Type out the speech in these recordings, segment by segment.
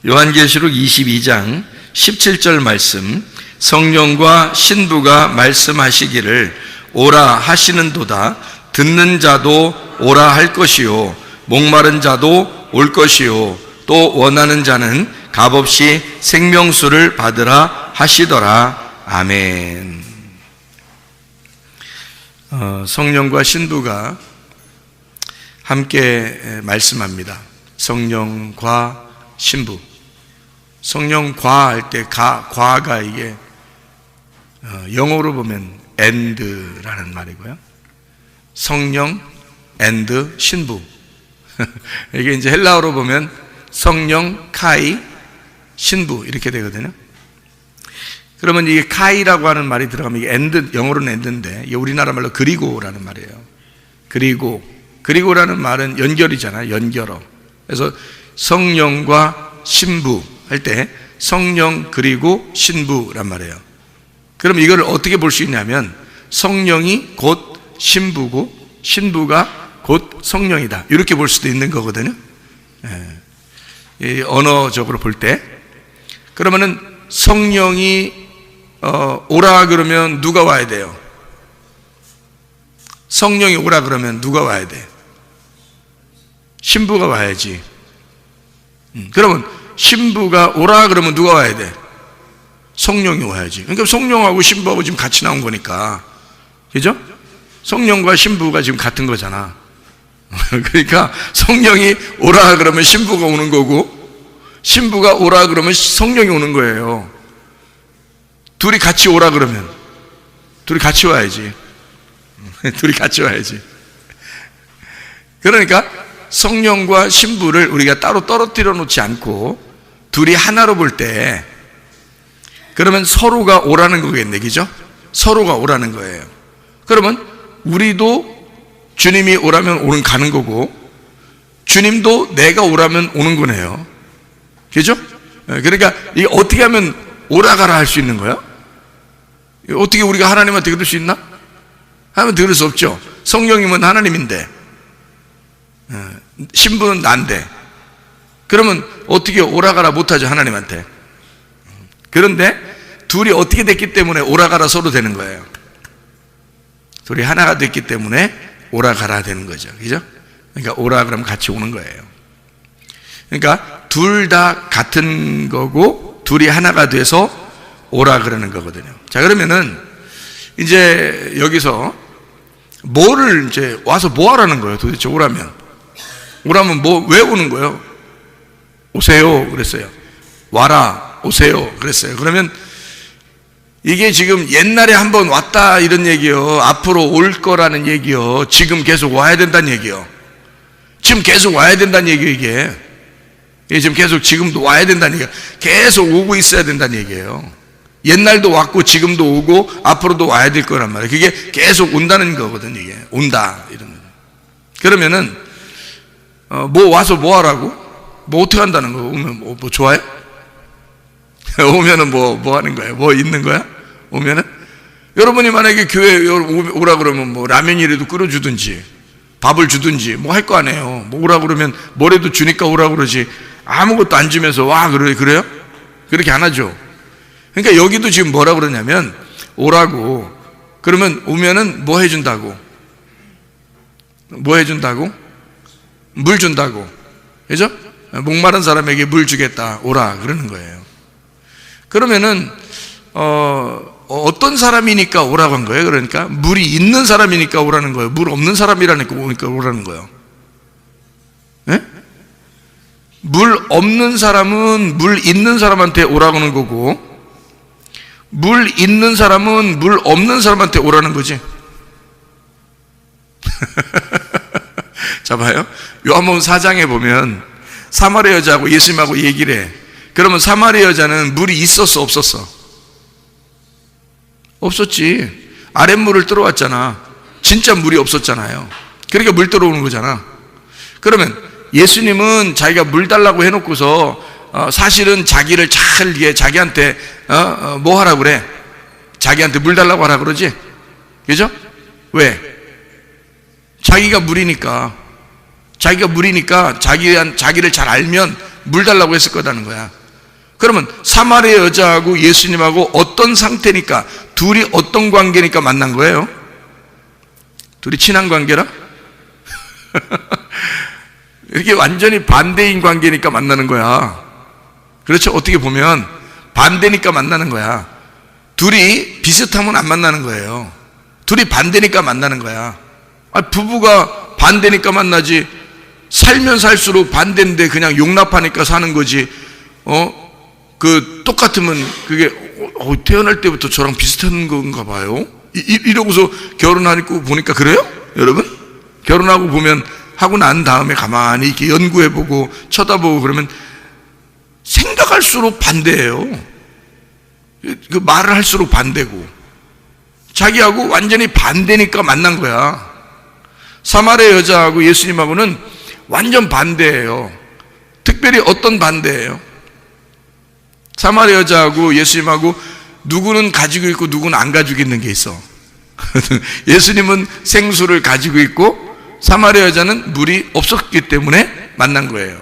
요한계시록 22장 17절 말씀, 성령과 신부가 말씀하시기를 오라 하시는도다. 듣는 자도 오라 할 것이요, 목마른 자도 올 것이요, 또 원하는 자는 값없이 생명수를 받으라 하시더라. 아멘. 성령과 신부가 함께 말씀합니다. 성령과 신부. 성령과 할 때 과가 이게 영어로 보면 and라는 말이고요. 성령 and 신부. 이게 이제 헬라어로 보면 성령 카이 신부 이렇게 되거든요. 그러면 이게 카이라고 하는 말이 들어가면 이게 and, 영어로는 and인데 이게 우리나라 말로 그리고라는 말이에요. 그리고라는 말은 연결이잖아요. 연결어. 그래서 성령과 신부 할 때 성령 그리고 신부란 말이에요. 그럼 이걸 어떻게 볼 수 있냐면 성령이 곧 신부고 신부가 곧 성령이다, 이렇게 볼 수도 있는 거거든요. 언어적으로 볼 때. 그러면은 성령이 오라 그러면 누가 와야 돼요? 성령이 오라 그러면 누가 와야 돼? 신부가 와야지. 그러면 신부가 오라 그러면 누가 와야 돼? 성령이 와야지. 그러니까 성령하고 신부하고 지금 같이 나온 거니까, 그죠? 성령과 신부가 지금 같은 거잖아. 그러니까 성령이 오라 그러면 신부가 오는 거고, 신부가 오라 그러면 성령이 오는 거예요. 둘이 같이 오라 그러면 둘이 같이 와야지. 둘이 같이 와야지. 그러니까 성령과 신부를 우리가 따로 떨어뜨려 놓지 않고 둘이 하나로 볼 때, 그러면 서로가 오라는 거겠네, 그죠? 서로가 오라는 거예요. 그러면 우리도 주님이 오라면 오는 가는 거고, 주님도 내가 오라면 오는 거네요. 그죠? 그러니까 이게 어떻게 하면 오라가라 할 수 있는 거야? 어떻게 우리가 하나님한테 그럴 수 있나? 하나님한테 그럴 수 없죠. 성령이면 하나님인데, 신부는 난데, 그러면 어떻게 오라가라 못하죠, 하나님한테. 그런데 둘이 어떻게 됐기 때문에 오라가라 서로 되는 거예요. 둘이 하나가 됐기 때문에 오라가라 되는 거죠. 그죠? 그러니까 오라 그러면 같이 오는 거예요. 그러니까 둘 다 같은 거고 둘이 하나가 돼서 오라 그러는 거거든요. 자, 그러면은 이제 여기서 뭐를 이제 와서 뭐 하라는 거예요? 도대체 오라면 뭐 왜 오는 거예요? 오세요 그랬어요. 와라, 오세요 그랬어요. 그러면 이게 지금 옛날에 한번 왔다 이런 얘기요, 앞으로 올 거라는 얘기요, 지금 계속 와야 된다는 얘기요. 지금 계속 와야 된다는 얘기예요. 이게 지금 계속 지금도 와야 된다는 얘기예요. 계속 오고 있어야 된다는 얘기예요. 옛날도 왔고 지금도 오고 앞으로도 와야 될 거란 말이에요. 그게 계속 온다는 거거든요. 이게 온다 이런 거죠. 그러면은 뭐 와서 뭐 하라고? 뭐 어떻게 한다는 거? 오면 뭐 좋아요? 오면은 뭐 하는 거예요? 뭐 있는 거야? 오면은? 여러분이 만약에 교회 오라 그러면 뭐 라면이라도 끓여주든지 밥을 주든지 뭐 할 거 아니에요. 뭐 오라 그러면 뭐라도 주니까 오라 그러지, 아무것도 안 주면서 와 그래요? 그렇게 안 하죠. 그러니까 여기도 지금 뭐라 그러냐면 오라고 그러면 오면은 뭐 해준다고? 뭐 해준다고? 물 준다고. 그죠? 목마른 사람에게 물 주겠다, 오라 그러는 거예요. 그러면은 어떤 사람이니까 오라고 한 거예요? 그러니까 물이 있는 사람이니까 오라는 거예요? 물 없는 사람이라니까 오라는 거예요? 네? 물 없는 사람은 물 있는 사람한테 오라고 하는 거고, 물 있는 사람은 물 없는 사람한테 오라는 거지. 자, 봐요. 요한복음 4장에 보면 사마리아 여자하고 예수님하고 얘기를 해. 그러면 사마리아 여자는 물이 있었어, 없었어? 없었지. 아랫물을 들어왔잖아. 진짜 물이 없었잖아요. 그러니까 물 들어오는 거잖아. 그러면 예수님은 자기가 물 달라고 해놓고서 사실은 자기를 잘 자기한테 뭐 하라고 그래? 자기한테 물 달라고 하라 그러지? 그죠? 왜? 자기가 물이니까 자기를 잘 알면 물 달라고 했을 거라는 거야. 그러면 사마리아 여자하고 예수님하고 어떤 상태니까, 둘이 어떤 관계니까 만난 거예요? 둘이 친한 관계라? 이렇게 완전히 반대인 관계니까 만나는 거야. 그렇죠? 어떻게 보면 반대니까 만나는 거야. 둘이 비슷하면 안 만나는 거예요. 둘이 반대니까 만나는 거야. 부부가 반대니까 만나지, 살면 살수록 반대인데 그냥 용납하니까 사는 거지. 똑같으면 그게 태어날 때부터 저랑 비슷한 건가 봐요. 이러고서 결혼하고 보니까 그래요? 여러분? 결혼하고 보면, 하고 난 다음에 가만히 이렇게 연구해보고 쳐다보고 그러면 생각할수록 반대예요. 그 말을 할수록 반대고, 자기하고 완전히 반대니까 만난 거야. 사마리아 여자하고 예수님하고는 완전 반대예요. 특별히 어떤 반대예요? 사마리아 여자하고 예수님하고 누구는 가지고 있고 누구는 안 가지고 있는 게 있어. 예수님은 생수를 가지고 있고 사마리아 여자는 물이 없었기 때문에 만난 거예요.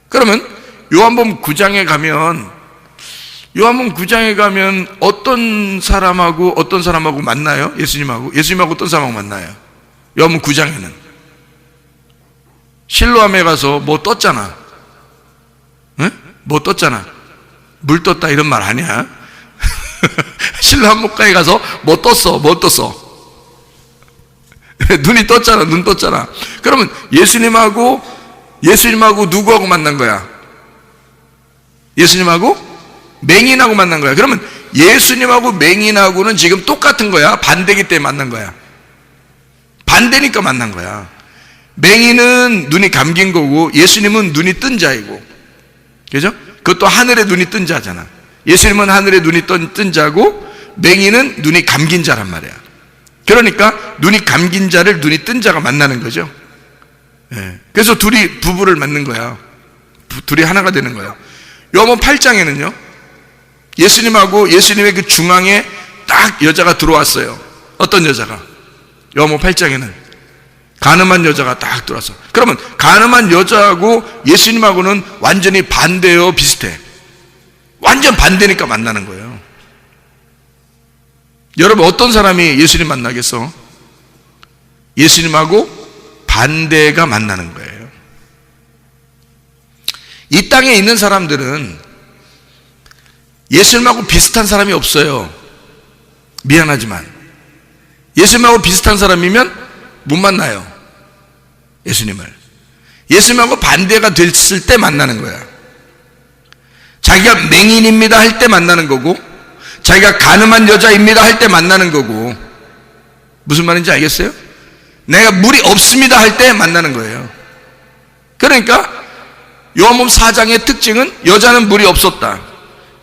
그러면 요한복음 9장에 가면 어떤 사람하고 만나요? 예수님하고 어떤 사람하고 만나요? 요한복음 9장에는 실로암에 가서 뭐 떴잖아. 응? 뭐 떴잖아. 물 떴다 이런 말 아니야? 실로암 목가에 가서 뭐 떴어? 눈이 떴잖아. 눈 떴잖아. 그러면 예수님하고 누구하고 만난 거야? 예수님하고 맹인하고 만난 거야. 그러면 예수님하고 맹인하고는 지금 똑같은 거야? 반대기 때문에 만난 거야? 반대니까 만난 거야. 맹인은 눈이 감긴 거고 예수님은 눈이 뜬 자이고, 그죠? 그것도 하늘에 눈이 뜬 자잖아. 예수님은 하늘에 눈이 뜬 자고 맹인은 눈이 감긴 자란 말이야. 그러니까 눈이 감긴 자를 눈이 뜬 자가 만나는 거죠. 예. 그래서 둘이 부부를 만난 거야. 둘이 하나가 되는 거야. 요한복음 8장에는요 예수님하고 예수님의 그 중앙에 딱 여자가 들어왔어요. 어떤 여자가? 요한복음 8장에는 가늠한 여자가 딱 들어왔어. 그러면 가늠한 여자하고 예수님하고는 완전히 반대요, 비슷해? 완전 반대니까 만나는 거예요. 여러분, 어떤 사람이 예수님 만나겠어? 예수님하고 반대가 만나는 거예요. 이 땅에 있는 사람들은 예수님하고 비슷한 사람이 없어요. 미안하지만 예수님하고 비슷한 사람이면 못 만나요. 예수님하고 반대가 됐을 때 만나는 거야. 자기가 맹인입니다 할 때 만나는 거고, 자기가 가늠한 여자입니다 할 때 만나는 거고. 무슨 말인지 알겠어요? 내가 물이 없습니다 할 때 만나는 거예요. 그러니까 요한복음 4장의 특징은 여자는 물이 없었다,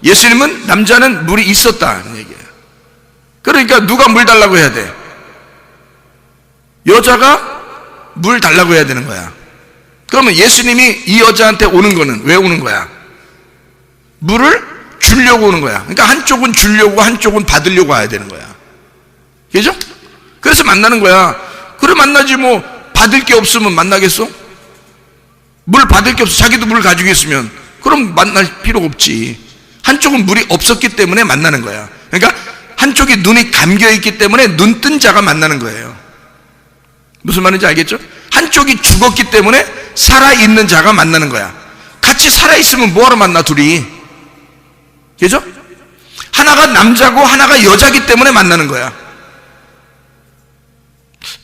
예수님은 남자는 물이 있었다는 얘기예요. 그러니까 누가 물 달라고 해야 돼? 여자가 물 달라고 해야 되는 거야. 그러면 예수님이 이 여자한테 오는 거는 왜 오는 거야? 물을 주려고 오는 거야. 그러니까 한쪽은 주려고 한쪽은 받으려고 와야 되는 거야. 그죠? 그래서 만나는 거야. 그래 만나지 뭐. 받을 게 없으면 만나겠어? 물 받을 게 없어. 자기도 물 가지고 있으면 그럼 만날 필요가 없지. 한쪽은 물이 없었기 때문에 만나는 거야. 그러니까 한쪽이 눈이 감겨있기 때문에 눈 뜬 자가 만나는 거예요. 무슨 말인지 알겠죠? 한쪽이 죽었기 때문에 살아있는 자가 만나는 거야. 같이 살아있으면 뭐하러 만나, 둘이? 그죠? 하나가 남자고 하나가 여자기 때문에 만나는 거야.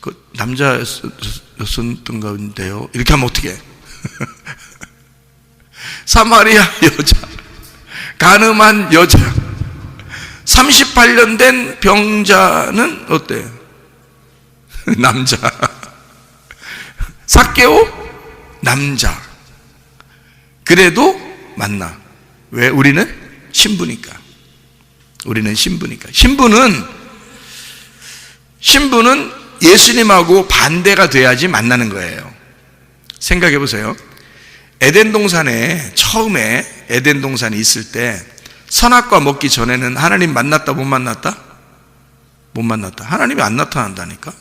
그 남자였던 건데요, 이렇게 하면 어떻게 해? 사마리아 여자, 가늠한 여자, 38년 된 병자는 어때? 남자. 삭개오? 남자. 그래도 만나. 왜? 우리는 신부니까. 신부는 예수님하고 반대가 돼야지 만나는 거예요. 생각해 보세요. 에덴 동산에 처음에 에덴 동산이 있을 때 선악과 먹기 전에는 하나님 만났다 못 만났다? 못 만났다. 하나님이 안 나타난다니까.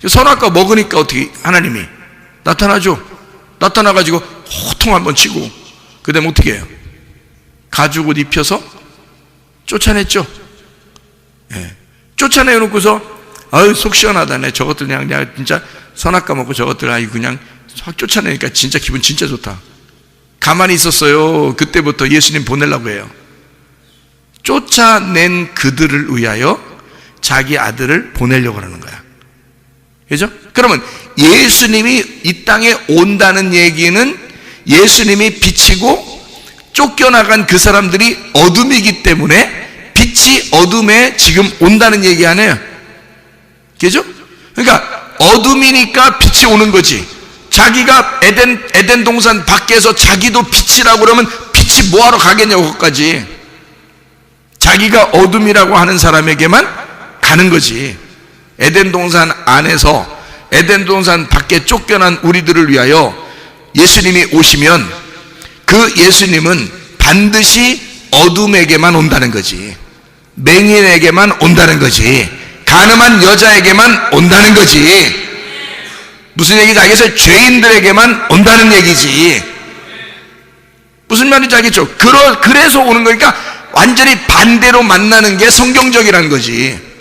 선악과 먹으니까 어떻게 하나님이 나타나죠? 나타나가지고 호통 한번 치고, 그 다음에 어떻게 해요? 가죽옷 입혀서 쫓아냈죠. 예. 쫓아내놓고서 아유 속 시원하다네. 저것들 그냥 진짜 선악과 먹고 저것들 아유 그냥 확 쫓아내니까 진짜 기분 진짜 좋다. 가만히 있었어요. 그때부터 예수님 보내려고 해요. 쫓아낸 그들을 위하여 자기 아들을 보내려고 하는 거야. 그죠? 그러면 예수님이 이 땅에 온다는 얘기는 예수님이 빛이고 쫓겨나간 그 사람들이 어둠이기 때문에 빛이 어둠에 지금 온다는 얘기 아니에요. 그죠? 그러니까 어둠이니까 빛이 오는 거지. 자기가 에덴 동산 밖에서 자기도 빛이라고 그러면 빛이 뭐하러 가겠냐고. 거기까지 자기가 어둠이라고 하는 사람에게만 가는 거지. 에덴 동산 안에서 에덴 동산 밖에 쫓겨난 우리들을 위하여 예수님이 오시면 그 예수님은 반드시 어둠에게만 온다는 거지. 맹인에게만 온다는 거지. 가늠한 여자에게만 온다는 거지. 무슨 얘기인지 알겠어요? 죄인들에게만 온다는 얘기지. 무슨 말인지 알겠죠? 그래서 오는 거니까 완전히 반대로 만나는 게 성경적이라는 거지.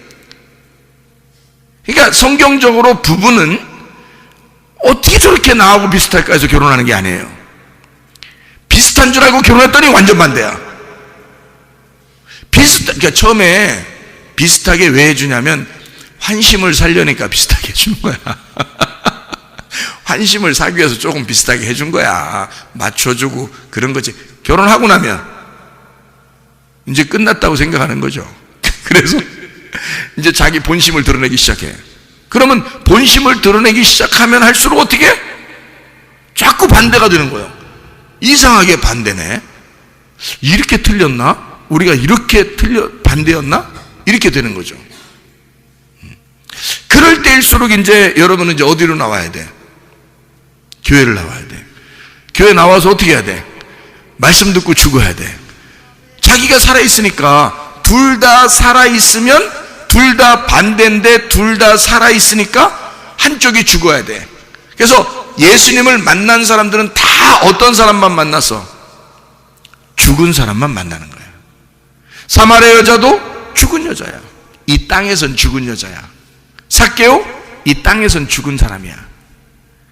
그러니까 성경적으로 부부는 어떻게 저렇게 나하고 비슷할까 해서 결혼하는 게 아니에요. 비슷한 줄 알고 결혼했더니 완전 반대야. 그러니까 처음에 비슷하게 왜 해주냐면 환심을 살려니까 비슷하게 해주는 거야. 환심을 사기 위해서 조금 비슷하게 해준 거야. 맞춰주고 그런 거지. 결혼하고 나면 이제 끝났다고 생각하는 거죠. 그래서 이제 자기 본심을 드러내기 시작해. 그러면 본심을 드러내기 시작하면 할수록 어떻게? 자꾸 반대가 되는 거예요. 이상하게 반대네. 이렇게 틀렸나? 우리가 이렇게 반대였나? 이렇게 되는 거죠. 그럴 때일수록 이제 여러분은 이제 어디로 나와야 돼? 교회를 나와야 돼. 교회 나와서 어떻게 해야 돼? 말씀 듣고 죽어야 돼. 자기가 살아있으니까, 둘 다 살아있으면 둘 다 반대인데 둘 다 살아있으니까 한쪽이 죽어야 돼. 그래서 예수님을 만난 사람들은 다 어떤 사람만 만났어? 죽은 사람만 만나는 거야. 사마리아 여자도 죽은 여자야. 이 땅에선 죽은 여자야. 삭개오, 이 땅에선 죽은 사람이야.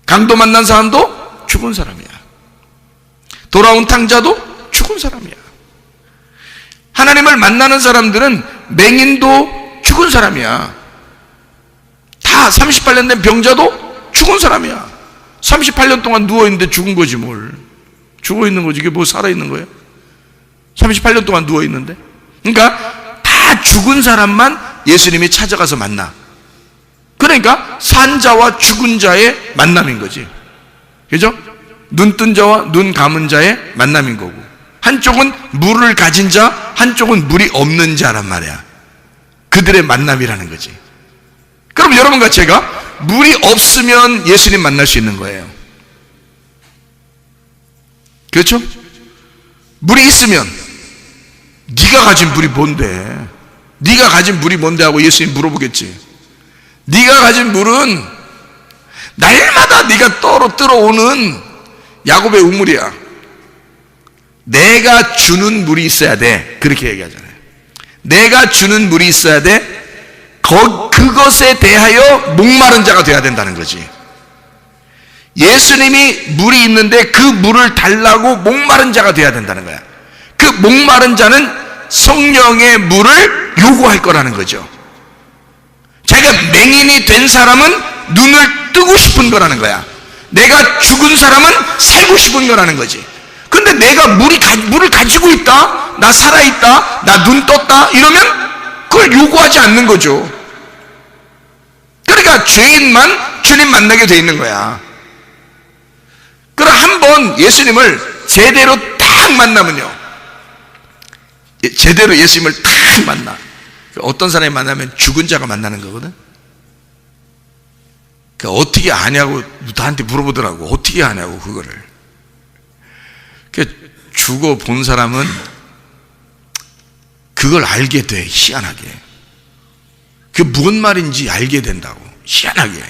강도 만난 사람도 죽은 사람이야. 돌아온 탕자도 죽은 사람이야. 하나님을 만나는 사람들은 맹인도 죽은 사람이야. 다 38년 된 병자도 죽은 사람이야. 38년 동안 누워있는데 죽은 거지 뭘. 죽어있는 거지. 이게 뭐 살아있는 거예요? 38년 동안 누워있는데. 그러니까 다 죽은 사람만 예수님이 찾아가서 만나. 그러니까 산자와 죽은 자의 만남인 거지. 그죠? 눈 뜬 자와 눈 감은 자의 만남인 거고, 한쪽은 물을 가진 자, 한쪽은 물이 없는 자란 말이야. 그들의 만남이라는 거지. 그럼 여러분과 제가 물이 없으면 예수님 만날 수 있는 거예요. 그렇죠? 물이 있으면 네가 가진 물이 뭔데? 네가 가진 물이 뭔데 하고 예수님 물어보겠지. 네가 가진 물은 날마다 네가 떨어오는 야곱의 우물이야. 내가 주는 물이 있어야 돼. 그렇게 얘기하잖아요. 내가 주는 물이 있어야 돼. 그것에 대하여 목마른 자가 돼야 된다는 거지. 예수님이 물이 있는데 그 물을 달라고 목마른 자가 돼야 된다는 거야. 그 목마른 자는 성령의 물을 요구할 거라는 거죠. 자기가 맹인이 된 사람은 눈을 뜨고 싶은 거라는 거야. 내가 죽은 사람은 살고 싶은 거라는 거지. 근데 내가 물을 가지고 있다, 나 살아있다, 나 눈 떴다 이러면 그걸 요구하지 않는 거죠. 그러니까 죄인만 주님 만나게 돼 있는 거야. 그럼 한번 예수님을 제대로 딱 만나면요, 제대로 예수님을 딱 만나. 어떤 사람이 만나면 죽은 자가 만나는 거거든. 그러니까 어떻게 아냐고 나한테 물어보더라고. 어떻게 아냐고 그거를. 그러니까 죽어 본 사람은 그걸 알게 돼. 희한하게. 그게 뭔 말인지 알게 된다고. 희한하게.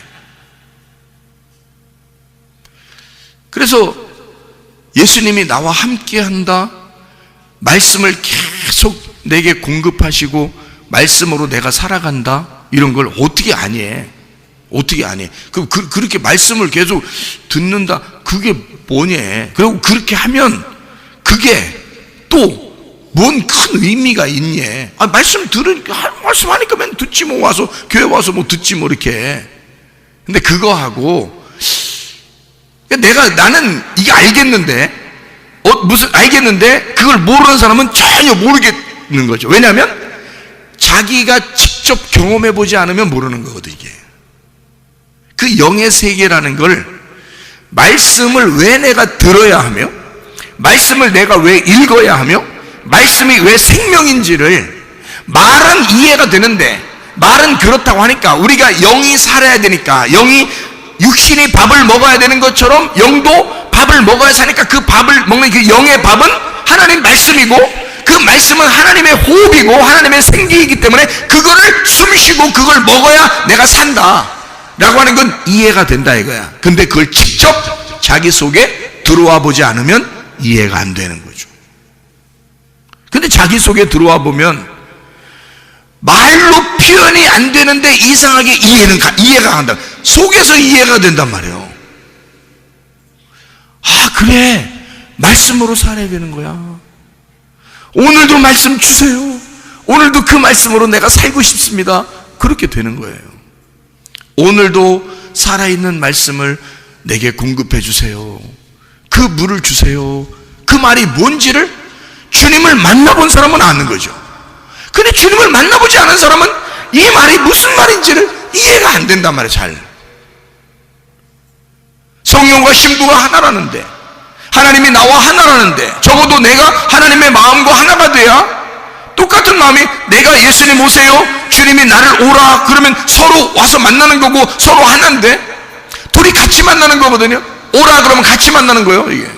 그래서 예수님이 나와 함께 한다, 말씀을 계속 내게 공급하시고 말씀으로 내가 살아간다, 이런 걸 어떻게 아니? 어떻게 아니? 그렇게 말씀을 계속 듣는다, 그게 뭐냐? 그리고 그렇게 하면 그게 또 뭔 큰 의미가 있냐? 말씀 들으니까, 말씀하니까 맨 듣지 뭐, 와서 교회 와서 뭐 듣지 뭐 이렇게. 근데 그거하고 나는 이게 알겠는데, 알겠는데 그걸 모르는 사람은 전혀 모르겠는 거죠. 왜냐하면 자기가 직접 경험해 보지 않으면 모르는 거거든. 이게 그 영의 세계라는 걸, 말씀을 왜 내가 들어야 하며, 말씀을 내가 왜 읽어야 하며, 말씀이 왜 생명인지를, 말은 이해가 되는데, 말은 그렇다고 하니까 우리가 영이 살아야 되니까, 영이, 육신이 밥을 먹어야 되는 것처럼 영도 밥을 먹어야 사니까, 그 밥을 먹는 그 영의 밥은 하나님 말씀이고, 그 말씀은 하나님의 호흡이고 하나님의 생기이기 때문에 그거를 숨쉬고 그걸 먹어야 내가 산다 라고 하는 건 이해가 된다 이거야. 근데 그걸 직접 자기 속에 들어와 보지 않으면 이해가 안 되는 거죠. 근데 자기 속에 들어와 보면 말로 표현이 안 되는데 이상하게 이해가 간다. 속에서 이해가 된단 말이에요. 그래, 말씀으로 살아야 되는 거야. 오늘도 말씀 주세요. 오늘도 그 말씀으로 내가 살고 싶습니다. 그렇게 되는 거예요. 오늘도 살아있는 말씀을 내게 공급해 주세요. 그 물을 주세요. 그 말이 뭔지를 주님을 만나본 사람은 아는 거죠. 근데 주님을 만나보지 않은 사람은 이 말이 무슨 말인지를 이해가 안 된단 말이에요. 잘. 성령과 신부가 하나라는데, 하나님이 나와 하나라는데, 적어도 내가 하나님의 마음과 하나가 돼야, 똑같은 마음이, 내가 예수님 오세요, 주님이 나를 오라 그러면 서로 와서 만나는 거고 서로 하나인데, 둘이 같이 만나는 거거든요. 오라 그러면 같이 만나는 거예요, 이게.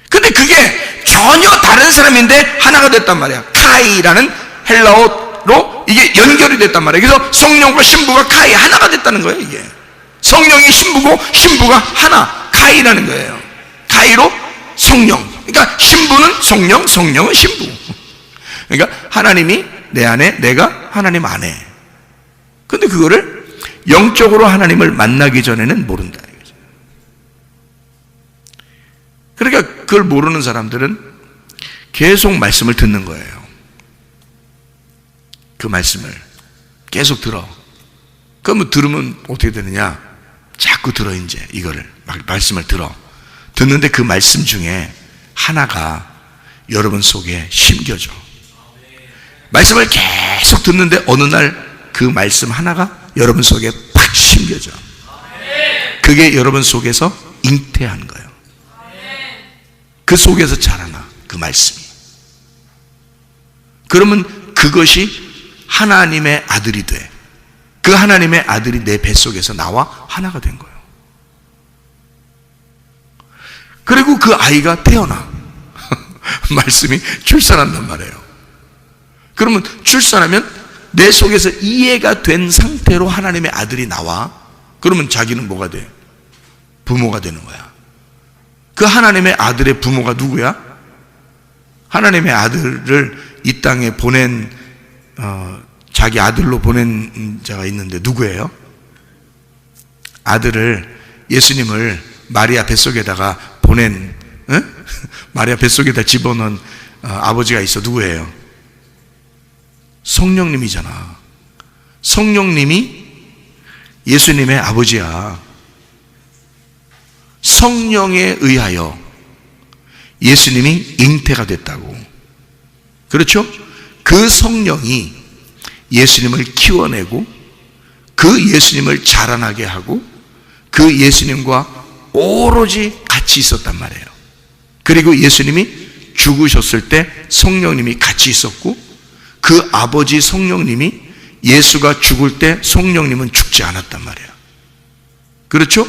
근데 그게 전혀 다른 사람인데 하나가 됐단 말이야. 카이라는 헬라어로 이게 연결이 됐단 말이에요. 그래서 성령과 신부가 카이, 하나가 됐다는 거예요, 이게. 성령이 신부고 신부가 하나, 카이라는 거예요. 카이로 성령. 그러니까 신부는 성령, 성령은 신부. 그러니까 하나님이 내 안에, 내가 하나님 안에. 근데 그거를 영적으로 하나님을 만나기 전에는 모른다. 그러니까 그걸 모르는 사람들은 계속 말씀을 듣는 거예요. 그 말씀을 계속 들어. 그러면 들으면 어떻게 되느냐? 자꾸 들어. 이제 이거를 말씀을 들어. 듣는데 그 말씀 중에 하나가 여러분 속에 심겨져. 말씀을 계속 듣는데 어느 날 그 말씀 하나가 여러분 속에 팍 심겨져. 그게 여러분 속에서 잉태한 거예요. 그 속에서 자라나, 그 말씀이. 그러면 그것이 하나님의 아들이 돼. 그 하나님의 아들이 내 뱃속에서 나와 하나가 된 거예요. 그리고 그 아이가 태어나. 말씀이 출산한단 말이에요. 그러면 출산하면 내 속에서 이해가 된 상태로 하나님의 아들이 나와. 그러면 자기는 뭐가 돼? 부모가 되는 거야. 그 하나님의 아들의 부모가 누구야? 하나님의 아들을 이 땅에 보낸, 자기 아들로 보낸 자가 있는데 누구예요? 아들을, 예수님을 마리아 뱃속에다가 보낸, 마리아 뱃속에다 집어넣은 아버지가 있어. 누구예요? 성령님이잖아. 성령님이 예수님의 아버지야. 성령에 의하여 예수님이 잉태가 됐다고. 그렇죠? 그 성령이 예수님을 키워내고 그 예수님을 자라나게 하고 그 예수님과 오로지 같이 있었단 말이에요. 그리고 예수님이 죽으셨을 때 성령님이 같이 있었고 그 아버지 성령님이 예수가 죽을 때 성령님은 죽지 않았단 말이에요. 그렇죠?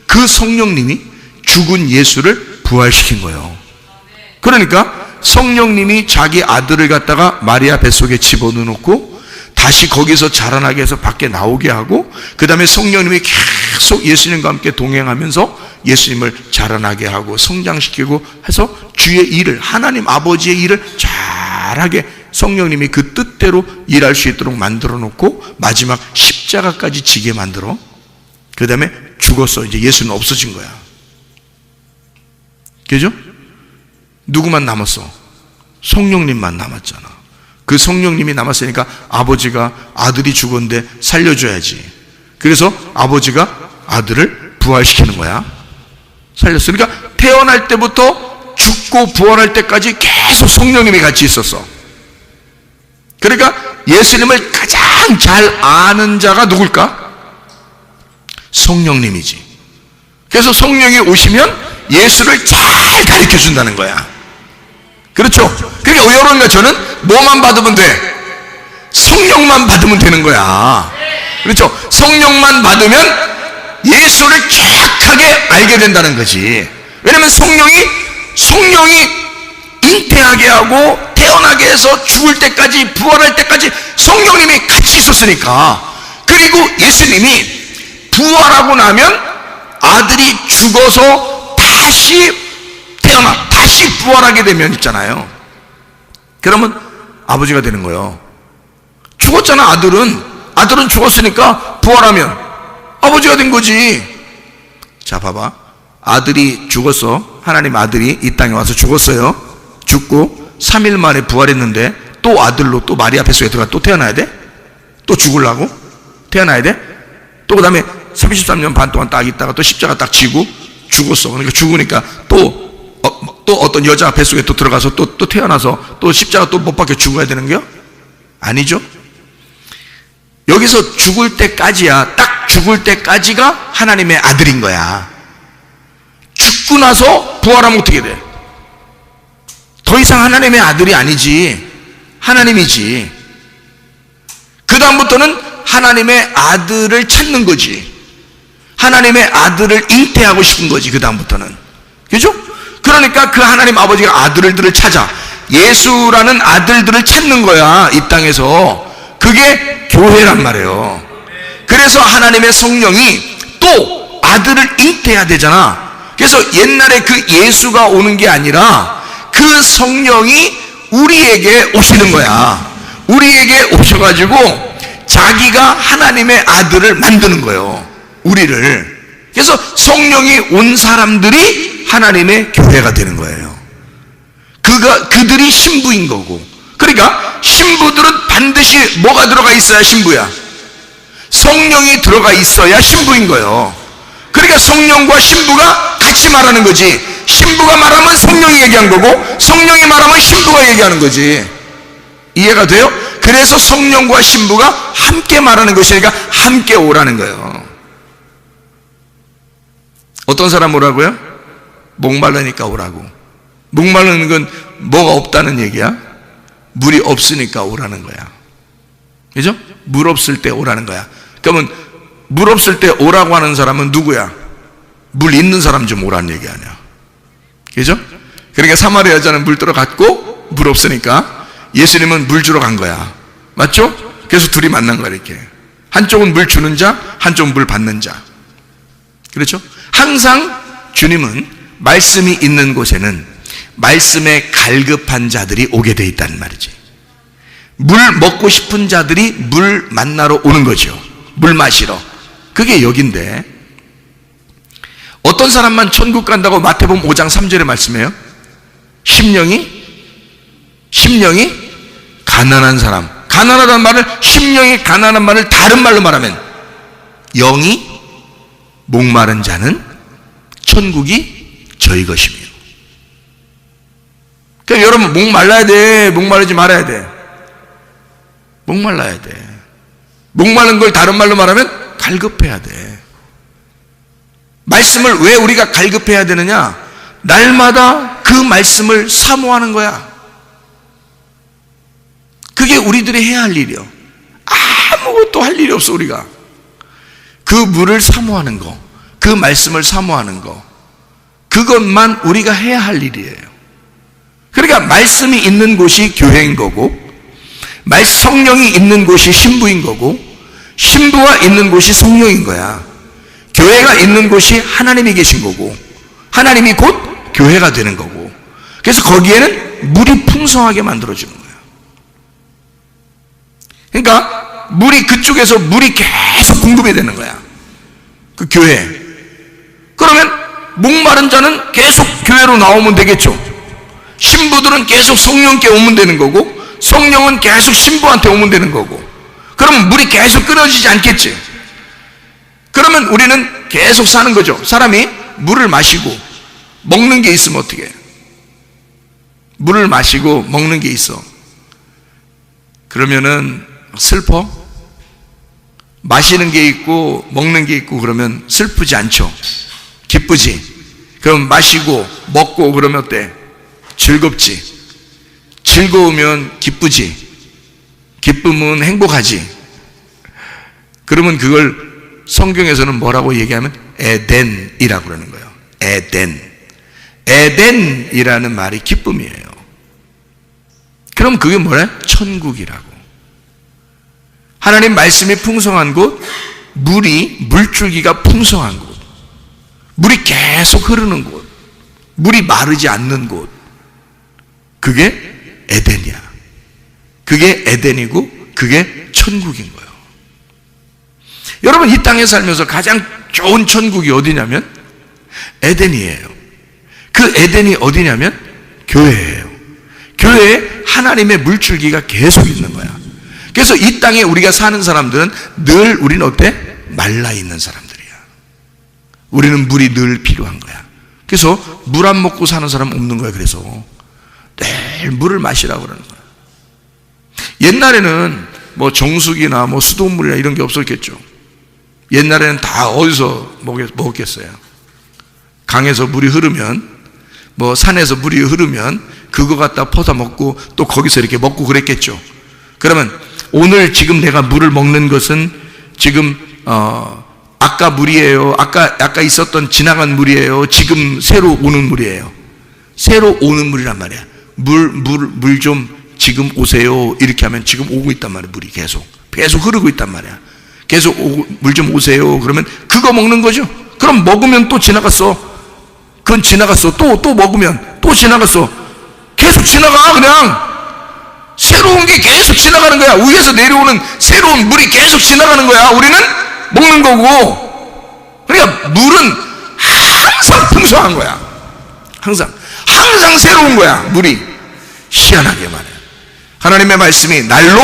그 성령님이 죽은 예수를 부활시킨 거예요. 그러니까 성령님이 자기 아들을 갖다가 마리아 뱃속에 집어넣고 다시 거기서 자라나게 해서 밖에 나오게 하고 그 다음에 성령님이 계속 예수님과 함께 동행하면서 예수님을 자라나게 하고 성장시키고 해서 주의 일을, 하나님 아버지의 일을 잘하게 성령님이 그 뜻대로 일할 수 있도록 만들어 놓고 마지막 십자가까지 지게 만들어, 그 다음에 죽었어. 이제 예수는 없어진 거야. 그죠? 누구만 남았어? 성령님만 남았잖아. 그 성령님이 남았으니까 아버지가 아들이 죽었는데 살려줘야지. 그래서 아버지가 아들을 부활시키는 거야. 살렸어. 그러니까 태어날 때부터 죽고 부활할 때까지 계속 성령님이 같이 있었어. 그러니까 예수님을 가장 잘 아는 자가 누굴까? 성령님이지. 그래서 성령이 오시면 예수를 잘 가르쳐 준다는 거야. 그렇죠? 그러니까 여러분과 저는 뭐만 받으면 돼? 성령만 받으면 되는 거야. 그렇죠? 성령만 받으면 예수를 정확하게 알게 된다는 거지. 왜냐면 성령이 잉태하게 하고 태어나게 해서 죽을 때까지 부활할 때까지 성령님이 같이 있었으니까. 그리고 예수님이 부활하고 나면 아들이 죽어서 다시 태어나 다시 부활하게 되면 있잖아요. 그러면 아버지가 되는 거예요. 죽었잖아. 아들은 죽었으니까 부활하면 아버지가 된 거지. 자, 봐봐. 아들이 죽었어. 하나님 아들이 이 땅에 와서 죽었어요. 죽고 3일 만에 부활했는데 또 아들로 또 마리아 뱃속에 들어가 또 태어나야 돼? 또 죽으려고? 태어나야 돼? 또 그 다음에 33년 반 동안 딱 있다가 또 십자가 딱 지고 죽었어. 그러니까 죽으니까 또 어떤 여자 뱃속에 또 들어가서 또 태어나서 또 십자가 또 못 박혀 죽어야 되는 거요? 아니죠. 여기서 죽을 때까지야. 딱 죽을 때까지가 하나님의 아들인 거야. 죽고 나서 부활하면 어떻게 돼? 더 이상 하나님의 아들이 아니지. 하나님이지. 그 다음부터는 하나님의 아들을 찾는 거지. 하나님의 아들을 잉태하고 싶은 거지. 그 다음부터는. 그죠? 그러니까 그 하나님 아버지가 아들들을 찾아 예수라는 아들들을 찾는 거야. 이 땅에서. 그게 교회란 말이에요. 그래서 하나님의 성령이 또 아들을 잉태해야 되잖아. 그래서 옛날에 그 예수가 오는 게 아니라 그 성령이 우리에게 오시는 거야. 우리에게 오셔가지고 자기가 하나님의 아들을 만드는 거예요. 우리를. 그래서 성령이 온 사람들이 하나님의 교회가 되는 거예요. 그들이 신부인 거고. 그러니까 신부들은 반드시 뭐가 들어가 있어야 신부야? 성령이 들어가 있어야 신부인 거예요. 그러니까 성령과 신부가 같이 말하는 거지. 신부가 말하면 성령이 얘기한 거고 성령이 말하면 신부가 얘기하는 거지. 이해가 돼요? 그래서 성령과 신부가 함께 말하는 것이니까 함께 오라는 거예요. 어떤 사람 오라고요? 목말라니까 오라고. 목마르는 건 뭐가 없다는 얘기야? 물이 없으니까 오라는 거야. 그죠? 물 없을 때 오라는 거야. 그러면 물 없을 때 오라고 하는 사람은 누구야? 물 있는 사람 좀 오라는 얘기 아니야. 그죠? 그러니까 사마리아 여자는 물 들어갔고 물 없으니까 예수님은 물 주러 간 거야. 맞죠? 그래서 둘이 만난 거야. 이렇게 한쪽은 물 주는 자, 한쪽은 물 받는 자. 그렇죠? 항상 주님은 말씀이 있는 곳에는 말씀에 갈급한 자들이 오게 돼 있다는 말이지. 물 먹고 싶은 자들이 물 만나러 오는 거죠. 물 마시러. 그게 여긴데 어떤 사람만 천국 간다고 마태복음 5장 3절에 말씀해요. 심령이 가난한 사람. 가난하다는 말을, 심령이 가난한 말을 다른 말로 말하면 영이 목마른 자는 천국이 저희 것이며. 그러니까 여러분 목말라야 돼? 목마르지 말아야 돼? 목말라야 돼. 목마른 걸 다른 말로 말하면 갈급해야 돼. 말씀을 왜 우리가 갈급해야 되느냐? 날마다 그 말씀을 사모하는 거야. 그게 우리들이 해야 할 일이요. 아무것도 할 일이 없어. 우리가 그 물을 사모하는 거, 그 말씀을 사모하는 거, 그것만 우리가 해야 할 일이에요. 그러니까 말씀이 있는 곳이 교회인 거고, 성령이 있는 곳이 신부인 거고, 신부가 있는 곳이 성령인 거야. 교회가 있는 곳이 하나님이 계신 거고, 하나님이 곧 교회가 되는 거고, 그래서 거기에는 물이 풍성하게 만들어주는 거예요. 그러니까 물이, 그쪽에서 물이 계속 공급이 되는 거야, 그 교회에. 그러면 목마른 자는 계속 교회로 나오면 되겠죠. 신부들은 계속 성령께 오면 되는 거고, 성령은 계속 신부한테 오면 되는 거고, 그러면 물이 계속 끊어지지 않겠지. 그러면 우리는 계속 사는 거죠. 사람이 물을 마시고 먹는 게 있으면 어떻게 해요? 물을 마시고 먹는 게 있어. 그러면은 슬퍼? 마시는 게 있고 먹는 게 있고 그러면 슬프지 않죠. 기쁘지. 그럼 마시고 먹고 그러면 어때? 즐겁지. 즐거우면 기쁘지. 기쁨은 행복하지. 그러면 그걸 성경에서는 뭐라고 얘기하면 에덴이라고 그러는 거예요. 에덴. 에덴이라는 말이 기쁨이에요. 그럼 그게 뭐래? 천국이라고. 하나님 말씀이 풍성한 곳, 물줄기가 풍성한 곳, 물이 계속 흐르는 곳, 물이 마르지 않는 곳, 그게 에덴이야. 그게 에덴이고 그게 천국인 거예요. 여러분, 이 땅에 살면서 가장 좋은 천국이 어디냐면 에덴이에요. 그 에덴이 어디냐면 교회예요. 교회에 하나님의 물줄기가 계속 있는 거야. 그래서 이 땅에 우리가 사는 사람들은 늘 우리는 어때? 말라있는 사람들이야. 우리는 물이 늘 필요한 거야. 그래서 물 안 먹고 사는 사람 없는 거야. 그래서 늘 물을 마시라고 그러는 거야. 옛날에는 뭐 정수기나 뭐 수돗물이나 이런 게 없었겠죠. 옛날에는 다 어디서 먹었겠어요? 강에서 물이 흐르면, 뭐 산에서 물이 흐르면 그거 갖다 퍼다 먹고 또 거기서 이렇게 먹고 그랬겠죠. 그러면 오늘 지금 내가 물을 먹는 것은 지금 아까 물이에요? 아까 있었던 지나간 물이에요? 지금 새로 오는 물이에요? 새로 오는 물이란 말이야. 물 좀 지금 오세요. 이렇게 하면 지금 오고 있단 말이야. 물이 계속 흐르고 있단 말이야. 계속 물 좀 오세요. 그러면 그거 먹는 거죠. 그럼 먹으면 또 지나갔어. 그건 지나갔어. 또 먹으면 또 지나갔어. 계속 지나가. 그냥 새로운 게 계속 지나가는 거야. 위에서 내려오는 새로운 물이 계속 지나가는 거야. 우리는 먹는 거고. 그러니까 물은 항상 풍성한 거야. 항상 새로운 거야. 물이. 희한하게 말해. 하나님의 말씀이 날로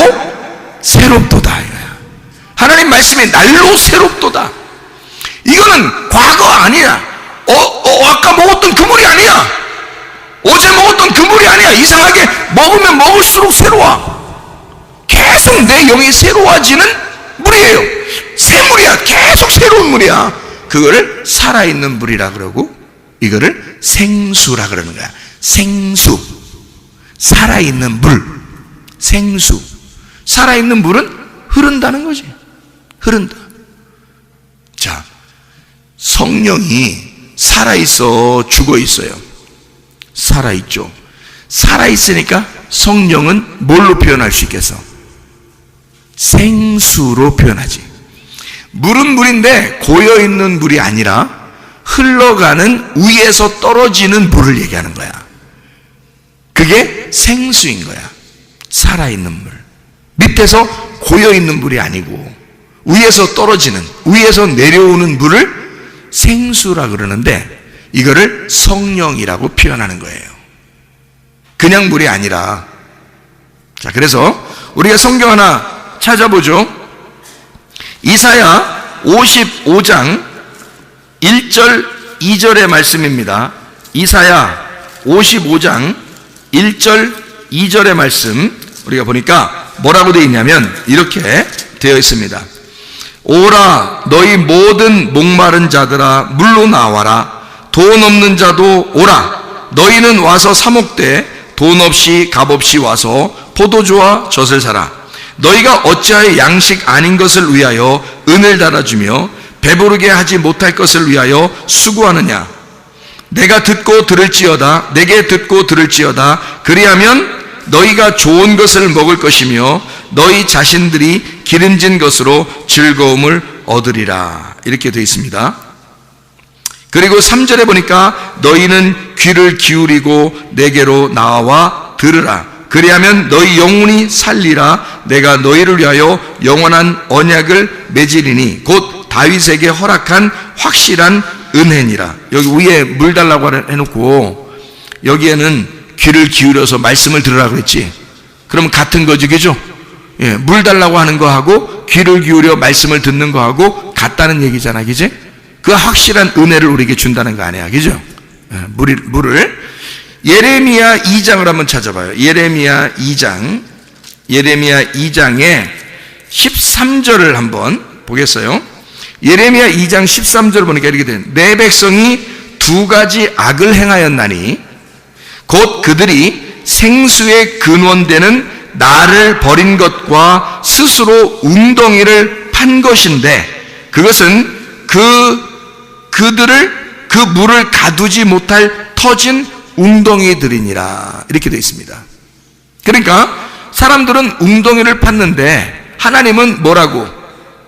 새롭도다 이거야. 하나님 말씀이 날로 새롭도다. 이거는 과거 아니야. 아까 먹었던 그 물이 아니야. 어제 먹었던 그 물이 아니야. 이상하게 먹으면 먹을수록 새로워. 계속 내 영이 새로워지는 물이에요. 새 물이야. 계속 새로운 물이야. 그거를 살아있는 물이라 그러고, 이거를 생수라 그러는 거야. 생수. 살아있는 물. 생수. 살아있는 물은 흐른다는 거지. 흐른다. 자, 성령이 살아있어, 죽어있어요? 살아있죠. 살아있으니까 성령은 뭘로 표현할 수 있겠어? 생수로 표현하지. 물은 물인데 고여있는 물이 아니라 흘러가는 위에서 떨어지는 물을 얘기하는 거야. 그게 생수인 거야. 살아있는 물. 밑에서 고여있는 물이 아니고 위에서 떨어지는, 위에서 내려오는 물을 생수라 그러는데, 이거를 성령이라고 표현하는 거예요. 그냥 물이 아니라. 자, 그래서 우리가 성경 하나 찾아보죠. 이사야 55장 1절 2절의 말씀입니다. 이사야 55장 1절 2절의 말씀 우리가 보니까 뭐라고 되어 있냐면 이렇게 되어 있습니다. 오라 너희 모든 목마른 자들아 물로 나와라. 돈 없는 자도 오라. 너희는 와서 사 먹되 돈 없이 값 없이 와서 포도주와 젖을 사라. 너희가 어찌하여 양식 아닌 것을 위하여 은을 달아주며 배부르게 하지 못할 것을 위하여 수고하느냐. 내가 듣고 들을지어다. 내게 듣고 들을지어다. 그리하면 너희가 좋은 것을 먹을 것이며 너희 자신들이 기름진 것으로 즐거움을 얻으리라. 이렇게 되어 있습니다. 그리고 3절에 보니까 너희는 귀를 기울이고 내게로 나와 들으라. 그리하면 너희 영혼이 살리라. 내가 너희를 위하여 영원한 언약을 맺으리니 곧 다윗에게 허락한 확실한 은혜니라. 여기 위에 물 달라고 해놓고 여기에는 귀를 기울여서 말씀을 들으라고 그랬지. 그럼 같은 거지, 그죠? 예, 물 달라고 하는 거하고 귀를 기울여 말씀을 듣는 거하고 같다는 얘기잖아, 그지? 그 확실한 은혜를 우리에게 준다는 거 아니야, 그죠? 예, 물을 예레미야 2장을 한번 찾아봐요. 예레미야 2장에 13절을 한번 보겠어요. 예레미야 2장 13절 보니까 이렇게 돼. 내 백성이 두 가지 악을 행하였나니 곧 그들이 생수의 근원되는 나를 버린 것과 스스로 웅덩이를 판 것인데 그것은 그들을 그 물을 가두지 못할 터진 웅덩이들이니라. 이렇게 되어 있습니다. 그러니까 사람들은 웅덩이를 팠는데 하나님은 뭐라고?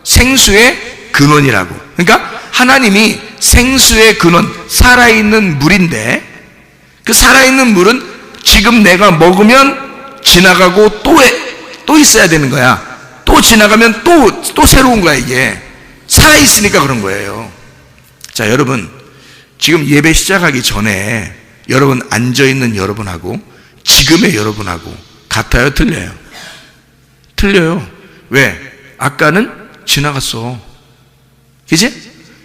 생수의 근원이라고. 그러니까 하나님이 생수의 근원, 살아있는 물인데 그 살아있는 물은 지금 내가 먹으면 지나가고 또 있어야 되는 거야. 또 지나가면 또 새로운 거야. 이게 살아있으니까 그런 거예요. 자, 여러분, 지금 예배 시작하기 전에 여러분 앉아있는 여러분하고 지금의 여러분하고 같아요, 틀려요? 틀려요. 왜? 아까는 지나갔어, 그치?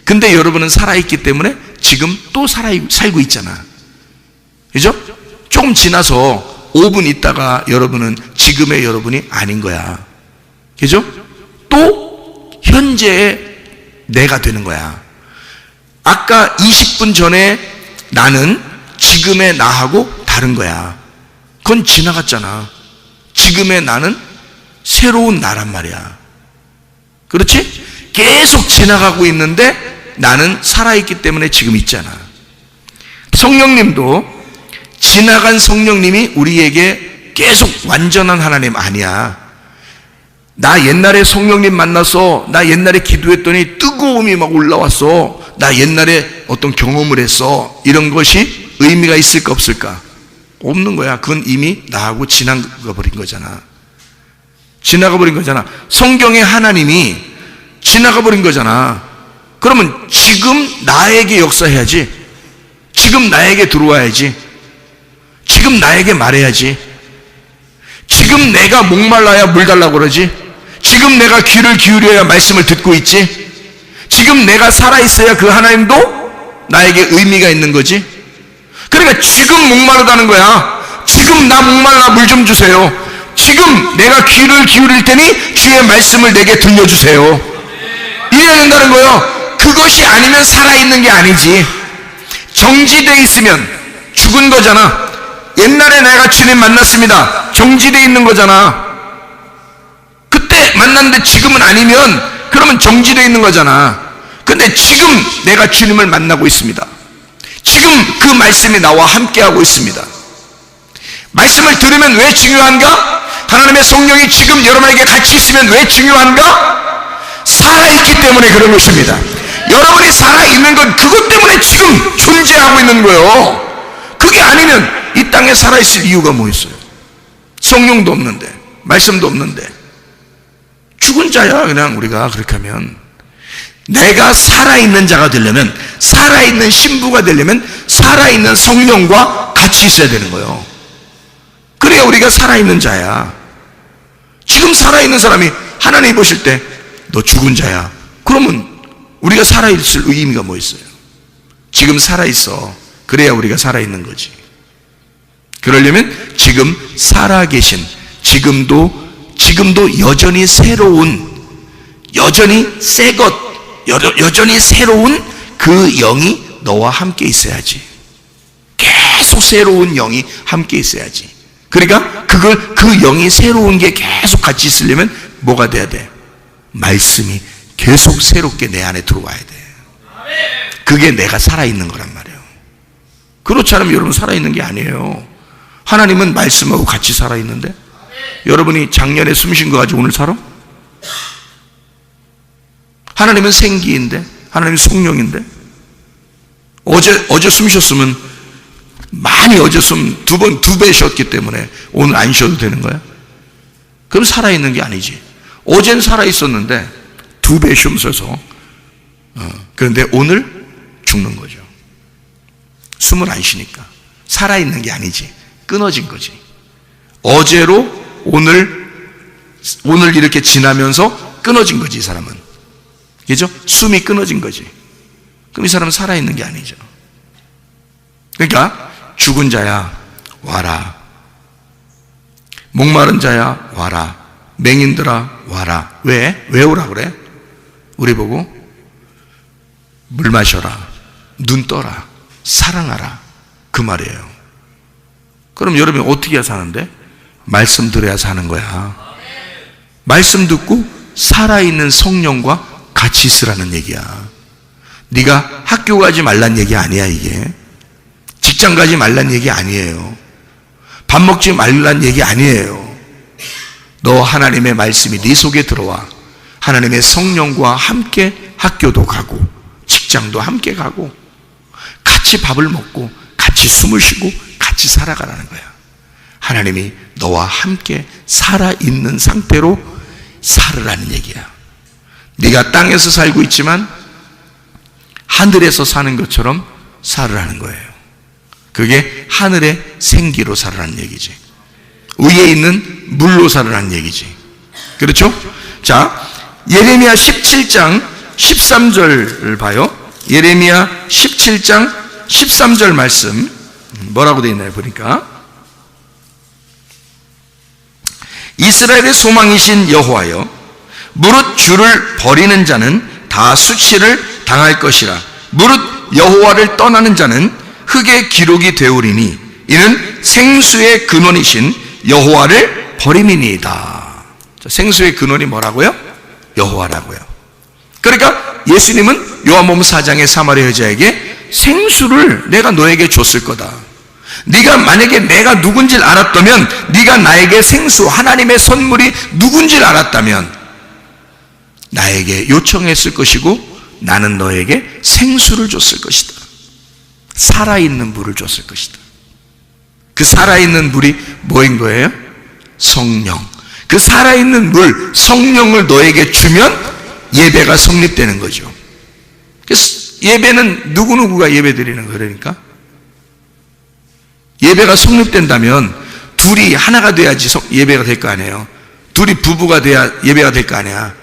근데 여러분은 살아있기 때문에 지금 또 살고 있잖아, 그죠? 조금 지나서 5분 있다가 여러분은 지금의 여러분이 아닌 거야, 그죠? 또 현재의 내가 되는 거야. 아까 20분 전에 나는 지금의 나하고 다른 거야. 그건 지나갔잖아. 지금의 나는 새로운 나란 말이야. 그렇지? 계속 지나가고 있는데 나는 살아있기 때문에 지금 있잖아. 성령님도 지나간 성령님이 우리에게 계속 완전한 하나님 아니야. 나 옛날에 성령님 만나서 나 옛날에 기도했더니 뜨거움이 막 올라왔어. 나 옛날에 어떤 경험을 했어. 이런 것이 의미가 있을까 없을까? 없는 거야. 그건 이미 나하고 지나가 버린 거잖아. 지나가 버린 거잖아. 성경의 하나님이 지나가 버린 거잖아. 그러면 지금 나에게 역사해야지. 지금 나에게 들어와야지. 지금 나에게 말해야지. 지금 내가 목말라야 물 달라고 그러지. 지금 내가 귀를 기울여야 말씀을 듣고 있지. 지금 내가 살아있어야 그 하나님도 나에게 의미가 있는 거지. 그러니까 지금 목마르다는 거야. 지금 나 목말라 물 좀 주세요. 지금 내가 귀를 기울일 테니 주의 말씀을 내게 들려주세요. 이래야 된다는 거예요. 그것이 아니면 살아있는 게 아니지. 정지되어 있으면 죽은 거잖아. 옛날에 내가 주님 만났습니다. 정지되어 있는 거잖아. 그때 만났는데 지금은 아니면 그러면 정지되어 있는 거잖아. 근데 지금 내가 주님을 만나고 있습니다. 지금 그 말씀이 나와 함께하고 있습니다. 말씀을 들으면 왜 중요한가? 하나님의 성령이 지금 여러분에게 같이 있으면 왜 중요한가? 살아있기 때문에 그런 것입니다. 여러분이 살아있는 건 그것 때문에 지금 존재하고 있는 거예요. 그게 아니면 이 땅에 살아있을 이유가 뭐 있어요? 성령도 없는데 말씀도 없는데 죽은 자야. 그냥 우리가 그렇게 하면 내가 살아있는 자가 되려면, 살아있는 신부가 되려면 살아있는 성령과 같이 있어야 되는 거예요. 그래야 우리가 살아있는 자야. 지금 살아있는 사람이 하나님 보실 때 너 죽은 자야. 그러면 우리가 살아있을 의미가 뭐 있어요? 지금 살아있어. 그래야 우리가 살아있는 거지. 그러려면 지금 살아계신, 지금도 여전히 새로운, 여전히 새 것, 여전히 새로운 그 영이 너와 함께 있어야지. 계속 새로운 영이 함께 있어야지. 그러니까 그 영이 새로운 게 계속 같이 있으려면 뭐가 돼야 돼? 말씀이 계속 새롭게 내 안에 들어와야 돼. 그게 내가 살아있는 거란 말이에요. 그렇지 않으면 여러분 살아있는 게 아니에요. 하나님은 말씀하고 같이 살아있는데 여러분이 작년에 숨 쉰 거 가지고 오늘 살아? 하나님은 생기인데, 하나님은 성령인데, 어제 숨 쉬었으면, 많이 어제 숨 두 배 쉬었기 때문에 오늘 안 쉬어도 되는 거야? 그럼 살아있는 게 아니지. 어젠 살아있었는데 두 배 숨 쉬어서, 그런데 오늘 죽는 거죠. 숨을 안 쉬니까. 살아있는 게 아니지. 끊어진 거지. 어제로 오늘 이렇게 지나면서 끊어진 거지, 이 사람은. 그죠? 숨이 끊어진 거지. 그럼 이 사람은 살아있는 게 아니죠. 그러니까 죽은 자야 와라, 목마른 자야 와라, 맹인들아 와라. 왜 오라 그래? 우리 보고 물 마셔라, 눈 떠라, 사랑하라, 그 말이에요. 그럼 여러분이 어떻게 해야 사는데? 말씀 들어야 사는 거야. 말씀 듣고 살아있는 성령과 같이 있으라는 얘기야. 네가 학교 가지 말란 얘기 아니야. 이게 직장 가지 말란 얘기 아니에요. 밥 먹지 말란 얘기 아니에요. 너 하나님의 말씀이 네 속에 들어와 하나님의 성령과 함께 학교도 가고 직장도 함께 가고 같이 밥을 먹고 같이 숨을 쉬고 같이 살아가라는 거야. 하나님이 너와 함께 살아있는 상태로 살으라는 얘기야. 네가 땅에서 살고 있지만 하늘에서 사는 것처럼 살으라는 거예요. 그게 하늘의 생기로 살으라는 얘기지. 위에 있는 물로 살으라는 얘기지. 그렇죠? 자, 예레미야 17장 13절을 봐요. 예레미야 17장 13절 말씀 뭐라고 되어 있나요? 보니까 이스라엘의 소망이신 여호와여, 무릇 주를 버리는 자는 다 수치를 당할 것이라. 무릇 여호와를 떠나는 자는 흙의 기록이 되오리니 이는 생수의 근원이신 여호와를 버림이니이다. 생수의 근원이 뭐라고요? 여호와라고요. 그러니까 예수님은 요한복음 4장의 사마리아 여자에게 생수를 내가 너에게 줬을 거다. 네가 만약에 내가 누군지를 알았다면, 네가 나에게 생수, 하나님의 선물이 누군지를 알았다면 나에게 요청했을 것이고 나는 너에게 생수를 줬을 것이다. 살아있는 물을 줬을 것이다. 그 살아있는 물이 뭐인 거예요? 성령. 그 살아있는 물, 성령을 너에게 주면 예배가 성립되는 거죠. 예배는 누구누구가 예배 드리는 거예요. 그러니까 예배가 성립된다면 둘이 하나가 돼야지 예배가 될 거 아니에요. 둘이 부부가 돼야 예배가 될 거 아니야.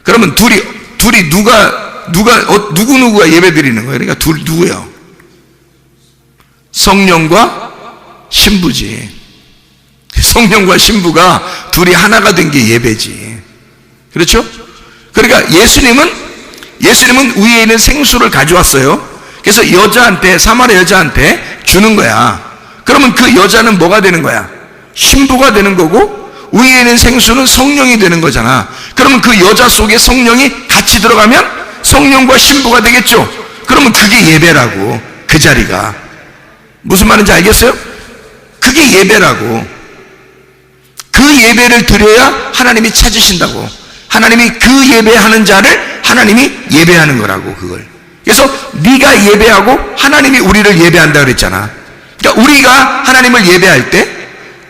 그러면 둘이 누구누구가 예배 드리는 거예요. 그러니까 누구예요? 성령과 신부지. 성령과 신부가 둘이 하나가 된 게 예배지. 그렇죠? 그러니까 예수님은 위에 있는 생수를 가져왔어요. 그래서 사마리아 여자한테 주는 거야. 그러면 그 여자는 뭐가 되는 거야? 신부가 되는 거고, 위에 있는 생수는 성령이 되는 거잖아. 그러면 그 여자 속에 성령이 같이 들어가면 성령과 신부가 되겠죠. 그러면 그게 예배라고. 그 자리가 무슨 말인지 알겠어요? 그게 예배라고. 그 예배를 드려야 하나님이 찾으신다고. 하나님이 그 예배하는 자를 하나님이 예배하는 거라고. 그걸. 그래서 네가 예배하고 하나님이 우리를 예배한다 그랬잖아. 그러니까 우리가 하나님을 예배할 때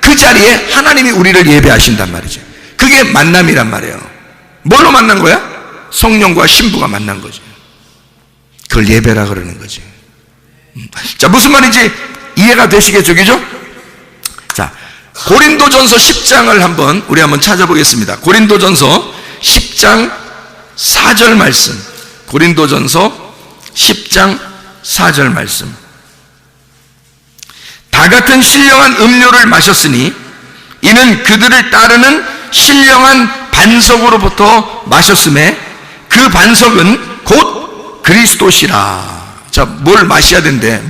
그 자리에 하나님이 우리를 예배하신단 말이죠. 그게 만남이란 말이에요. 뭘로 만난 거야? 성령과 신부가 만난 거죠. 그걸 예배라 그러는 거지. 자, 무슨 말인지 이해가 되시겠죠? 그죠? 자, 고린도전서 10장을 우리 한번 찾아보겠습니다. 고린도전서 10장 4절 말씀. 고린도전서 10장 4절 말씀. 다 같은 신령한 음료를 마셨으니 이는 그들을 따르는 신령한 반석으로부터 마셨음에 그 반석은 곧 그리스도시라. 자, 뭘 마셔야 된대?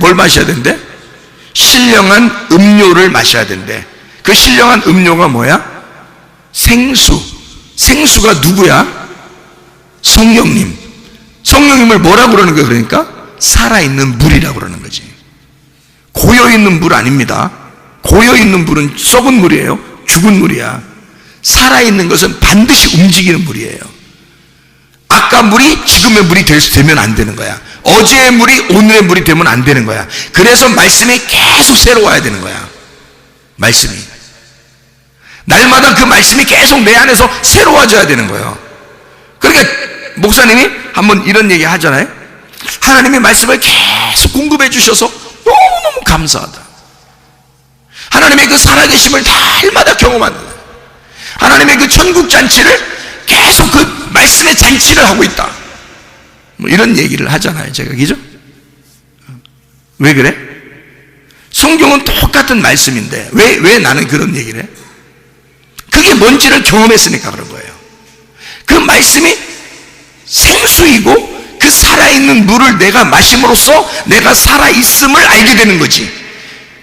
신령한 음료를 마셔야 된대. 그 신령한 음료가 뭐야? 생수. 생수가 누구야? 성령님. 성령님을 뭐라고 그러는 거예요? 그러니까 살아있는 물이라고 그러는 거지. 고여있는 물 아닙니다. 고여있는 물은 썩은 물이에요. 죽은 물이야. 살아있는 것은 반드시 움직이는 물이에요. 아까 물이 지금의 물이 되면 안 되는 거야. 어제의 물이 오늘의 물이 되면 안 되는 거야. 그래서 말씀이 계속 새로워야 되는 거야. 말씀이 날마다 그 말씀이 계속 내 안에서 새로워져야 되는 거예요. 그러니까 목사님이 한번 이런 얘기 하잖아요. 하나님의 말씀을 계속 공급해 주셔서 너무너무 감사하다. 하나님의 그 살아계심을 날마다 경험한다. 하나님의 그 천국 잔치를 계속 그 말씀의 잔치를 하고 있다. 뭐 이런 얘기를 하잖아요, 제가. 그죠? 왜 그래? 성경은 똑같은 말씀인데 왜 나는 그런 얘기를 해? 그게 뭔지를 경험했으니까 그런 거예요. 그 말씀이 생수이고 그 살아있는 물을 내가 마심으로써 내가 살아있음을 알게 되는 거지.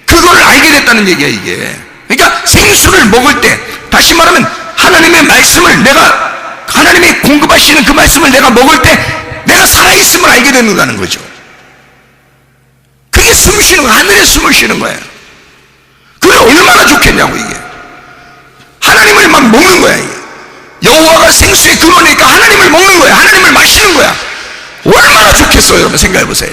그걸 알게 됐다는 얘기야, 이게. 그러니까 생수를 먹을 때, 다시 말하면 하나님의 말씀을 내가, 하나님이 공급하시는 그 말씀을 내가 먹을 때 내가 살아있음을 알게 된다는 거죠. 그게 숨 쉬는 거야. 하늘에 숨을 쉬는 거예요. 그게 얼마나 좋겠냐고, 이게. 하나님을 막 먹는 거야, 이게. 여호와가 생수의 근원이니까 하나님을 먹는 거야. 하나님을 마시는 거야. 얼마나 좋겠어요, 여러분. 생각해 보세요.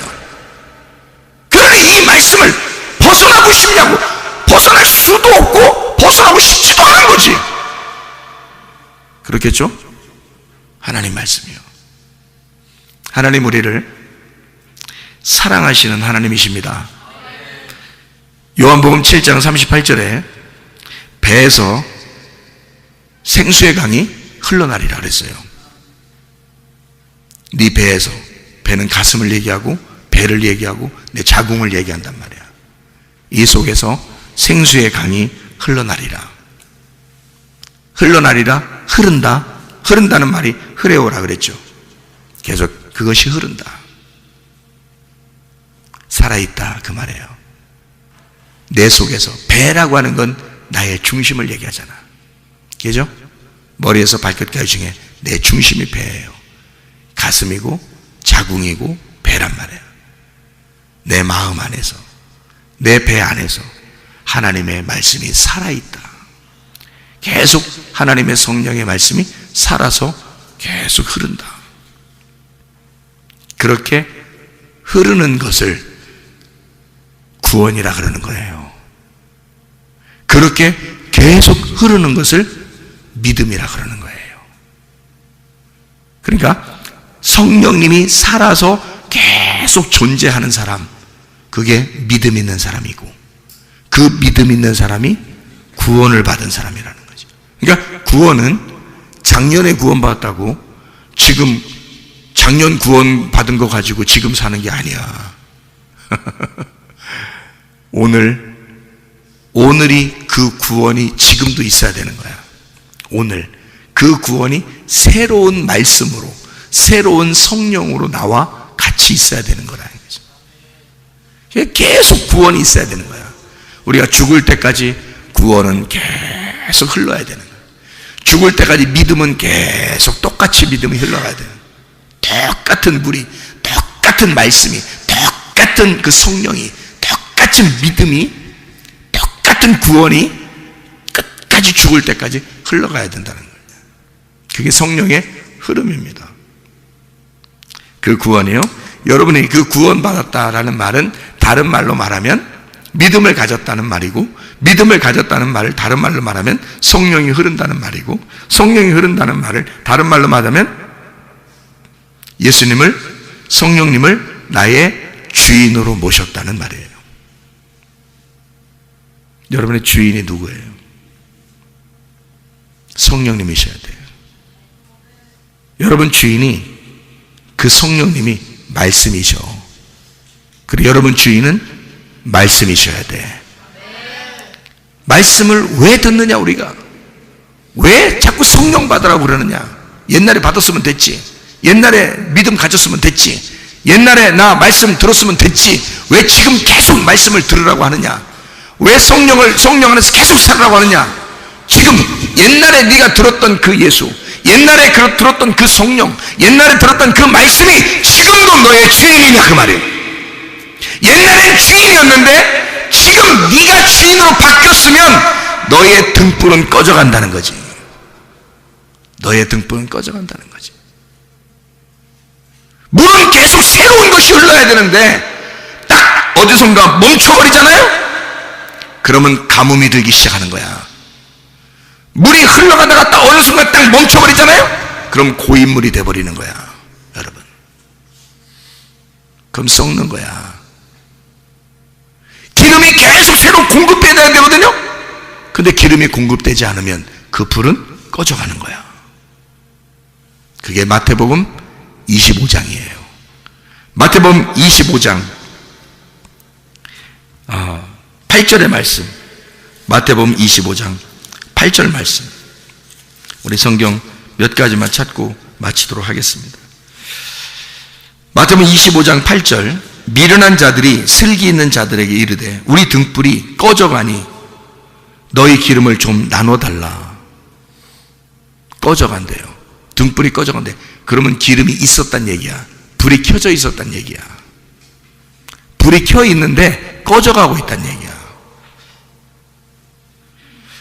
그러니 이 말씀을 벗어나고 싶냐고. 벗어날 수도 없고 벗어나고 싶지도 않은 거지. 그렇겠죠? 하나님 말씀이요. 하나님 우리를 사랑하시는 하나님이십니다. 요한복음 7장 38절에 배에서 생수의 강이 흘러나리라 그랬어요. 네 배에서, 배는 가슴을 얘기하고 배를 얘기하고 내 자궁을 얘기한단 말이야. 이 속에서 생수의 강이 흘러나리라. 흘러나리라, 흐른다. 흐른다는 말이 흐레오라 그랬죠. 계속 그것이 흐른다. 살아있다 그 말이에요. 내 속에서. 배라고 하는 건 나의 중심을 얘기하잖아. 그죠? 머리에서 발끝까지 중에 내 중심이 배예요. 가슴이고 자궁이고 배란 말이에요. 내 마음 안에서, 내 배 안에서 하나님의 말씀이 살아있다. 계속 하나님의 성령의 말씀이 살아서 계속 흐른다. 그렇게 흐르는 것을 구원이라 그러는 거예요. 그렇게 계속 흐르는 것을 믿음이라 그러는 거예요. 그러니까 성령님이 살아서 계속 존재하는 사람, 그게 믿음 있는 사람이고, 그 믿음 있는 사람이 구원을 받은 사람이라는 거죠. 그러니까 구원은 작년에 구원받았다고 지금 작년 구원 받은 거 가지고 지금 사는 게 아니야. 오늘이 그 구원이 지금도 있어야 되는 거야. 오늘 그 구원이 새로운 말씀으로, 새로운 성령으로 나와 같이 있어야 되는 거라는 거죠. 계속 구원이 있어야 되는 거야. 우리가 죽을 때까지 구원은 계속 흘러야 되는 거야. 죽을 때까지 믿음은 계속 똑같이 믿음이 흘러가야 돼요. 똑같은 물이, 똑같은 말씀이, 똑같은 그 성령이, 똑같은 믿음이, 똑같은 구원이 끝까지 죽을 때까지 흘러가야 된다는 거예요. 그게 성령의 흐름입니다. 그 구원이요, 여러분이 그 구원받았다라는 말은 다른 말로 말하면 믿음을 가졌다는 말이고, 믿음을 가졌다는 말을 다른 말로 말하면 성령이 흐른다는 말이고, 성령이 흐른다는 말을 다른 말로 말하면 예수님을, 성령님을 나의 주인으로 모셨다는 말이에요. 여러분의 주인이 누구예요? 성령님이셔야 돼요. 여러분 주인이, 그 성령님이 말씀이셔. 그리고 여러분 주인은 말씀이셔야 돼. 말씀을 왜 듣느냐, 우리가? 왜 자꾸 성령 받으라고 그러느냐? 옛날에 받았으면 됐지. 옛날에 믿음 가졌으면 됐지. 옛날에 나 말씀 들었으면 됐지. 왜 지금 계속 말씀을 들으라고 하느냐? 왜 성령 안에서 계속 살으라고 하느냐? 지금 옛날에 네가 들었던 그 예수, 옛날에 들었던 그 성령, 옛날에 들었던 그 말씀이 지금도 너의 주인이냐 그 말이에요. 옛날엔 주인이었는데 지금 네가 주인으로 바뀌었으면 너의 등불은 꺼져간다는 거지. 너의 등불은 꺼져간다는 거지. 물은 계속 새로운 것이 흘러야 되는데 딱 어디선가 멈춰버리잖아요. 그러면 가뭄이 들기 시작하는 거야. 물이 흘러가다가 딱 어느 순간 딱 멈춰버리잖아요. 그럼 고인물이 돼버리는 거야, 여러분. 그럼 썩는 거야. 기름이 계속 새로 공급돼야 되거든요. 근데 기름이 공급되지 않으면 그 불은 꺼져가는 거야. 그게 마태복음 25장이에요. 마태복음 25장 8절의 말씀. 마태복음 25장 8절 말씀. 우리 성경 몇 가지만 찾고 마치도록 하겠습니다. 마태복음 25장 8절. 미련한 자들이 슬기 있는 자들에게 이르되 우리 등불이 꺼져가니 너희 기름을 좀 나눠달라. 꺼져간대요. 등불이 꺼져간대. 그러면 기름이 있었단 얘기야. 불이 켜져 있었단 얘기야. 불이 켜 있는데 꺼져가고 있단 얘기야.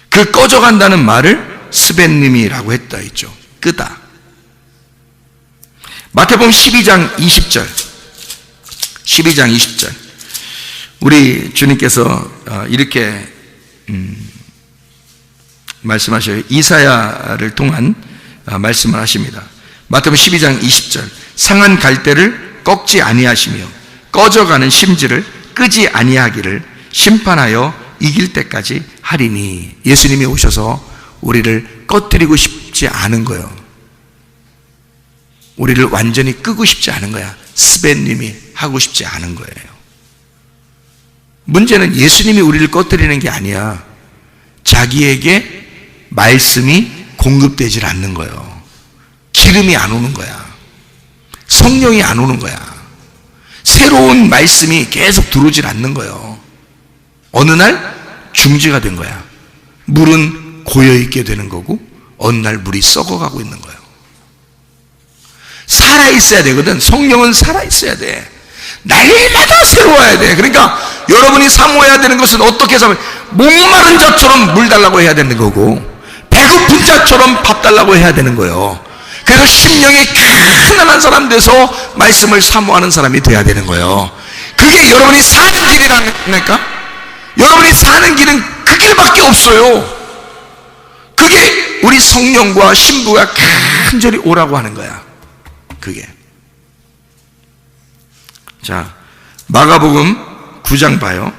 그 꺼져간다는 말을 스벤님이라고 했다 했죠. 끄다. 마태복음 12장 20절. 12장 20절. 우리 주님께서 이렇게 말씀하셔요. 이사야를 통한 말씀을 하십니다. 마태복음 12장 20절. 상한 갈대를 꺾지 아니하시며 꺼져가는 심지를 끄지 아니하기를 심판하여 이길 때까지 하리니. 예수님이 오셔서 우리를 꺼뜨리고 싶지 않은 거예요. 우리를 완전히 끄고 싶지 않은 거야. 스벤님이 하고 싶지 않은 거예요. 문제는 예수님이 우리를 꺼뜨리는 게 아니야. 자기에게 말씀이 공급되질 않는 거예요. 기름이 안 오는 거야. 성령이 안 오는 거야. 새로운 말씀이 계속 들어오질 않는 거예요. 어느 날 중지가 된 거야. 물은 고여있게 되는 거고 어느 날 물이 썩어가고 있는 거예요. 살아있어야 되거든. 성령은 살아있어야 돼. 날마다 새로워야 돼. 그러니까 여러분이 사모해야 되는 것은 어떻게 사모해? 목마른 자처럼 물 달라고 해야 되는 거고 배고픈 자처럼 밥 달라고 해야 되는 거예요. 그래서 심령이 가난한 사람 돼서 말씀을 사모하는 사람이 돼야 되는 거예요. 그게 여러분이 사는 길이라니까. 여러분이 사는 길은 그 길밖에 없어요. 그게 우리 성령과 신부가 간절히 오라고 하는 거야. 그게. 자, 마가복음 9장 봐요.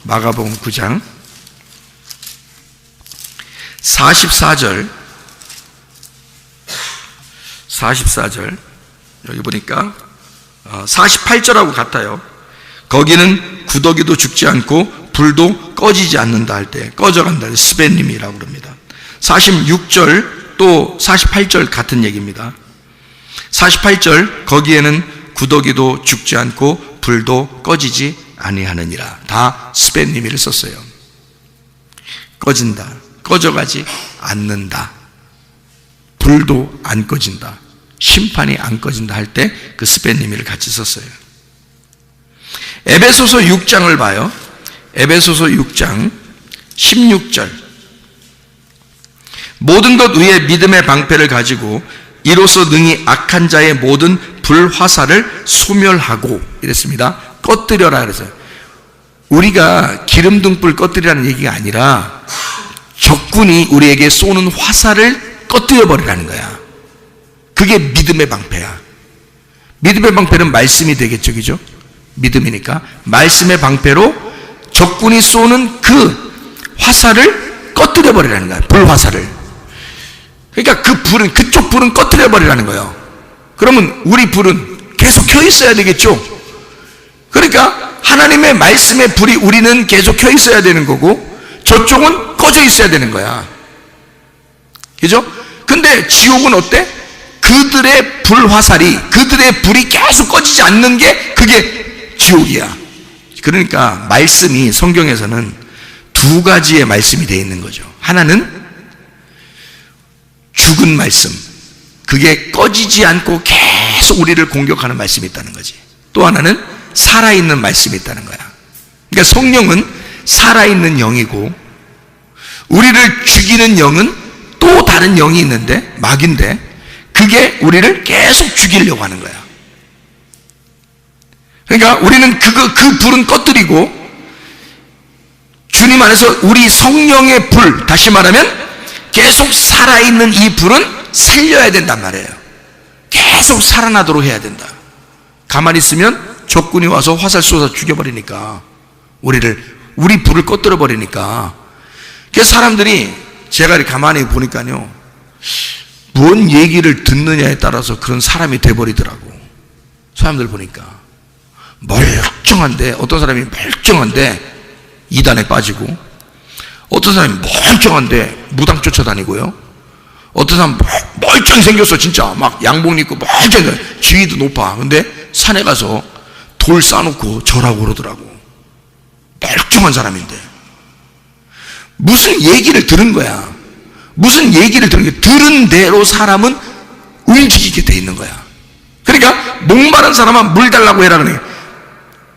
마가복음 9장 44절. 여기 보니까 48절하고 같아요. 거기는 구더기도 죽지 않고 불도 꺼지지 않는다 할 때 꺼져간다. 스벤님이라고 그럽니다. 46절 또 48절 같은 얘기입니다. 48절 거기에는 구더기도 죽지 않고 불도 꺼지지 아니하느니라. 다 스벤님이를 썼어요. 꺼진다. 꺼져가지 않는다. 불도 안 꺼진다. 심판이 안 꺼진다 할 때 그 스벤님이를 같이 썼어요. 에베소서 6장을 봐요. 에베소서 6장 16절. 모든 것 위에 믿음의 방패를 가지고 이로써 능히 악한 자의 모든 불화살을 소멸하고 이랬습니다. 꺼뜨려라 그래서 우리가 기름등불 꺼뜨리라는 얘기가 아니라 적군이 우리에게 쏘는 화살을 꺼뜨려 버리라는 거야. 그게 믿음의 방패야. 믿음의 방패는 말씀이 되겠죠, 그죠? 믿음이니까 말씀의 방패로 적군이 쏘는 그 화살을 꺼뜨려 버리라는 거야. 불화살을. 그러니까 그 불은, 그쪽 불은 꺼뜨려 버리라는 거예요. 그러면 우리 불은 계속 켜 있어야 되겠죠. 그러니까 하나님의 말씀의 불이 우리는 계속 켜 있어야 되는 거고 저쪽은 꺼져 있어야 되는 거야. 그죠? 근데 지옥은 어때? 그들의 불화살이, 그들의 불이 계속 꺼지지 않는 게 그게 지옥이야. 그러니까 말씀이 성경에서는 두 가지의 말씀이 되어 있는 거죠. 하나는 죽은 말씀, 그게 꺼지지 않고 계속 우리를 공격하는 말씀이 있다는 거지. 또 하나는 살아있는 말씀이 있다는 거야. 그러니까 성령은 살아있는 영이고 우리를 죽이는 영은 또 다른 영이 있는데, 마귀인데 그게 우리를 계속 죽이려고 하는 거야. 그러니까 우리는 그 불은 꺼뜨리고 주님 안에서 우리 성령의 불, 다시 말하면 계속 살아있는 이 불은 살려야 된단 말이에요. 계속 살아나도록 해야 된다. 가만히 있으면 적군이 와서 화살 쏘아서 죽여버리니까, 우리 불을 꺼뜨려 버리니까. 그래서 사람들이, 제가 이렇게 가만히 보니까요, 뭔 얘기를 듣느냐에 따라서 그런 사람이 돼버리더라고. 사람들 보니까 멀쩡한데, 어떤 사람이 멀쩡한데 이단에 빠지고, 어떤 사람이 멀쩡한데 무당 쫓아다니고요, 어떤 사람 멀쩡히 생겼어. 진짜 막 양복 입고 멀쩡해, 지위도 높아. 근데 산에 가서 돌 쌓아놓고 절하고 그러더라고. 멀쩡한 사람인데 무슨 얘기를 들은 거야. 무슨 얘기를 들은 게, 들은 대로 사람은 움직이게 돼 있는 거야. 그러니까 목마른 사람은 물 달라고 해라 그래.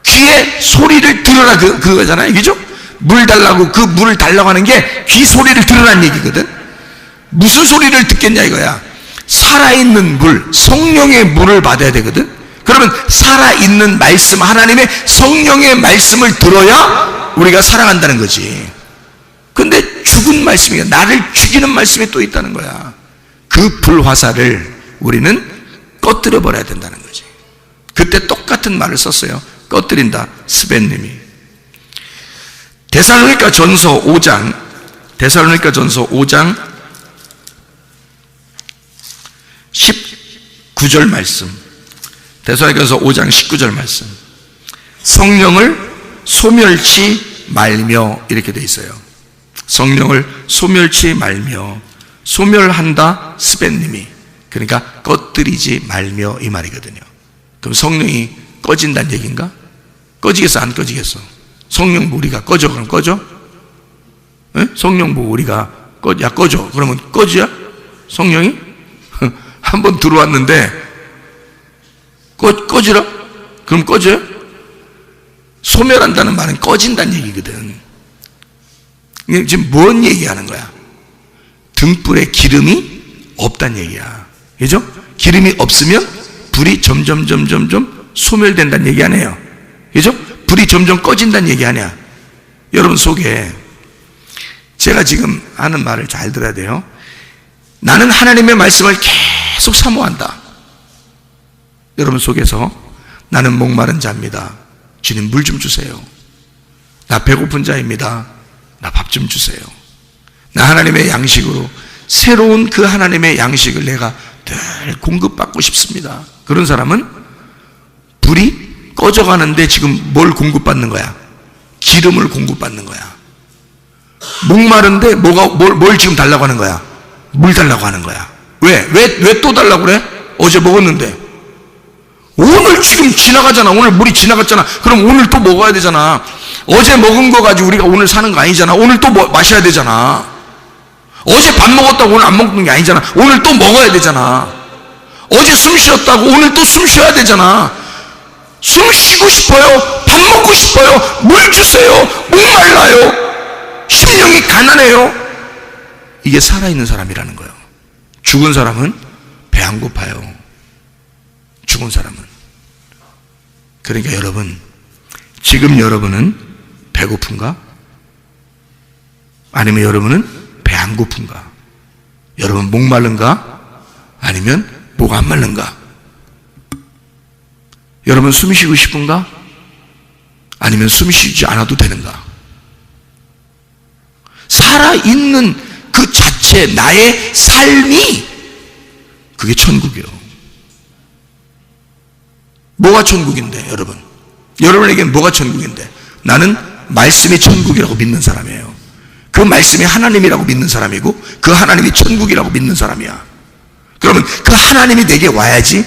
귀에 소리를 들어라, 그거잖아요. 그죠? 물 달라고, 그 물을 달라고 하는 게 귀 소리를 들으라는 얘기거든. 무슨 소리를 듣겠냐 이거야. 살아있는 물, 성령의 물을 받아야 되거든. 그러면 살아있는 말씀, 하나님의 성령의 말씀을 들어야 우리가 살아간다는 거지. 근데 죽은 말씀이, 나를 죽이는 말씀이 또 있다는 거야. 그 불화살을 우리는 꺼뜨려 버려야 된다는 거지. 그때 똑같은 말을 썼어요. 꺼뜨린다, 스벤님이. 데살로니가 전서 5장 19절 말씀. 데살로니가서 5장 19절 말씀. 성령을 소멸치 말며, 이렇게 돼 있어요. 성령을 소멸치 말며, 소멸한다, 스벤님이. 그러니까 꺼뜨리지 말며, 이 말이거든요. 그럼 성령이 꺼진다는 얘기인가? 꺼지겠어, 안 꺼지겠어? 성령 우리가 꺼져, 그럼 꺼져? 에? 성령 보고 우리가 야 꺼져, 그러면 꺼지야? 성령이? 한번 들어왔는데 꺼지라? 그럼 꺼져요? 소멸한다는 말은 꺼진다는 얘기거든. 지금 뭔 얘기하는 거야? 등불에 기름이 없다는 얘기야. 그죠? 기름이 없으면 불이 점점 소멸된다는 얘기 아니에요. 그죠? 불이 점점 꺼진다는 얘기 아니야. 여러분 속에, 제가 지금 하는 말을 잘 들어야 돼요. 나는 하나님의 말씀을 계속 사모한다. 여러분 속에서, 나는 목마른 자입니다. 주님 물 좀 주세요. 나 배고픈 자입니다. 나 밥 좀 주세요. 나 하나님의 양식으로, 새로운 그 하나님의 양식을 내가 늘 공급받고 싶습니다. 그런 사람은 불이 꺼져가는데 지금 뭘 공급받는 거야? 기름을 공급받는 거야. 목마른데 뭘 지금 달라고 하는 거야? 물 달라고 하는 거야. 왜 또 달라고 그래? 어제 먹었는데. 오늘 지금 지나가잖아. 오늘 물이 지나갔잖아. 그럼 오늘 또 먹어야 되잖아. 어제 먹은 거 가지고 우리가 오늘 사는 거 아니잖아. 오늘 또 마셔야 되잖아. 어제 밥 먹었다고 오늘 안 먹는 게 아니잖아. 오늘 또 먹어야 되잖아. 어제 숨 쉬었다고 오늘 또 숨 쉬어야 되잖아. 숨 쉬고 싶어요. 밥 먹고 싶어요. 물 주세요. 목말라요. 심령이 가난해요. 이게 살아있는 사람이라는 거예요. 죽은 사람은 배 안 고파요. 죽은 사람은. 그러니까 여러분, 지금 여러분은 배고픈가? 아니면 여러분은 배 안 고픈가? 여러분 목마른가? 아니면 목 안 마른가? 여러분 숨 쉬고 싶은가? 아니면 숨 쉬지 않아도 되는가? 살아있는 그 자체, 나의 삶이, 그게 천국이요. 뭐가 천국인데, 여러분? 여러분에게는 뭐가 천국인데? 나는 말씀이 천국이라고 믿는 사람이에요. 그 말씀이 하나님이라고 믿는 사람이고, 그 하나님이 천국이라고 믿는 사람이야. 그러면 그 하나님이 내게 와야지,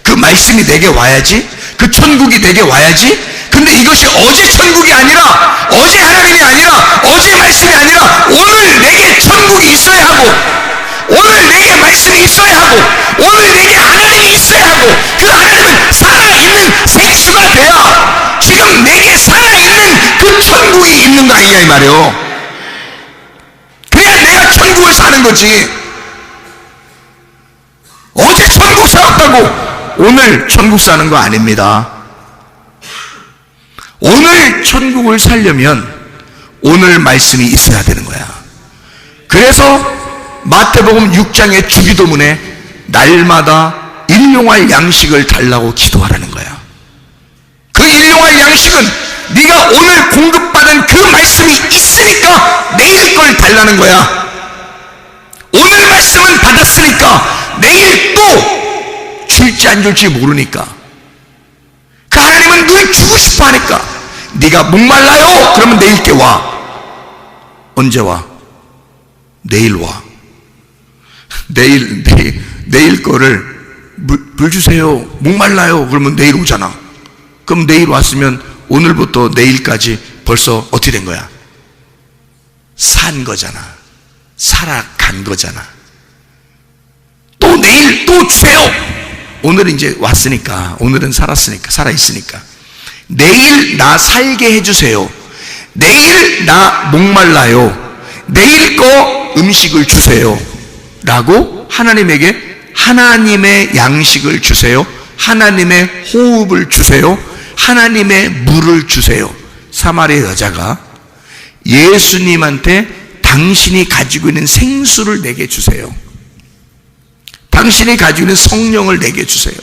그 말씀이 내게 와야지, 그 천국이 내게 와야지. 근데 이것이 어제 천국이 아니라, 어제 하나님이 아니라, 어제 말씀이 아니라, 오늘 내게 천국이 있어야 하고, 오늘 내게 말씀이 있어야 하고, 오늘 내게 하나님이 있어야 하고, 그 하나님은 살아있는 생수가 돼야 지금 내게 살아있는 그 천국이 있는 거 아니냐 이 말이에요. 그래야 내가 천국을 사는 거지. 어제 천국 살았다고 오늘 천국 사는 거 아닙니다. 오늘 천국을 살려면 오늘 말씀이 있어야 되는 거야. 그래서 마태복음 6장의 주기도문에 날마다 일용할 양식을 달라고 기도하라는 거야. 그 일용할 양식은 네가 오늘 공급받은 그 말씀이 있으니까 내일 걸 달라는 거야. 오늘 말씀은 받았으니까 내일 또 줄지 안 줄지 모르니까 그 하나님은 늘 주고 싶어 하니까 네가 목말라요? 그러면 내일께 와. 언제 와? 내일 와. 내일 거를 물 주세요. 목말라요. 그러면 내일 오잖아. 그럼 내일 왔으면 오늘부터 내일까지 벌써 어떻게 된 거야? 산 거잖아. 살아간 거잖아. 또 내일 또 주세요. 오늘은 이제 왔으니까, 오늘은 살았으니까, 살아있으니까 내일 나 살게 해주세요. 내일 나 목말라요. 내일 거 음식을 주세요 라고 하나님에게 하나님의 양식을 주세요. 하나님의 호흡을 주세요. 하나님의 물을 주세요. 사마리아 여자가 예수님한테 당신이 가지고 있는 생수를 내게 주세요. 당신이 가지고 있는 성령을 내게 주세요.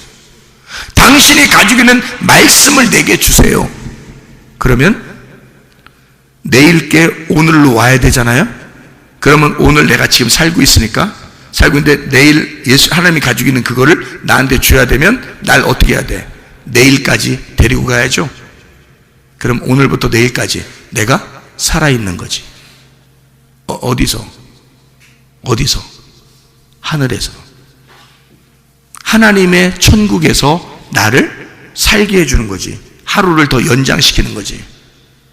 당신이 가지고 있는 말씀을 내게 주세요. 그러면 내일 게 오늘로 와야 되잖아요. 그러면 오늘 내가 지금 살고 있으니까, 살고 있는데 내일 하나님이 가지고 있는 그거를 나한테 줘야 되면 날 어떻게 해야 돼? 내일까지 데리고 가야죠. 그럼 오늘부터 내일까지 내가 살아있는 거지. 어디서? 하늘에서. 하나님의 천국에서 나를 살게 해주는 거지. 하루를 더 연장시키는 거지.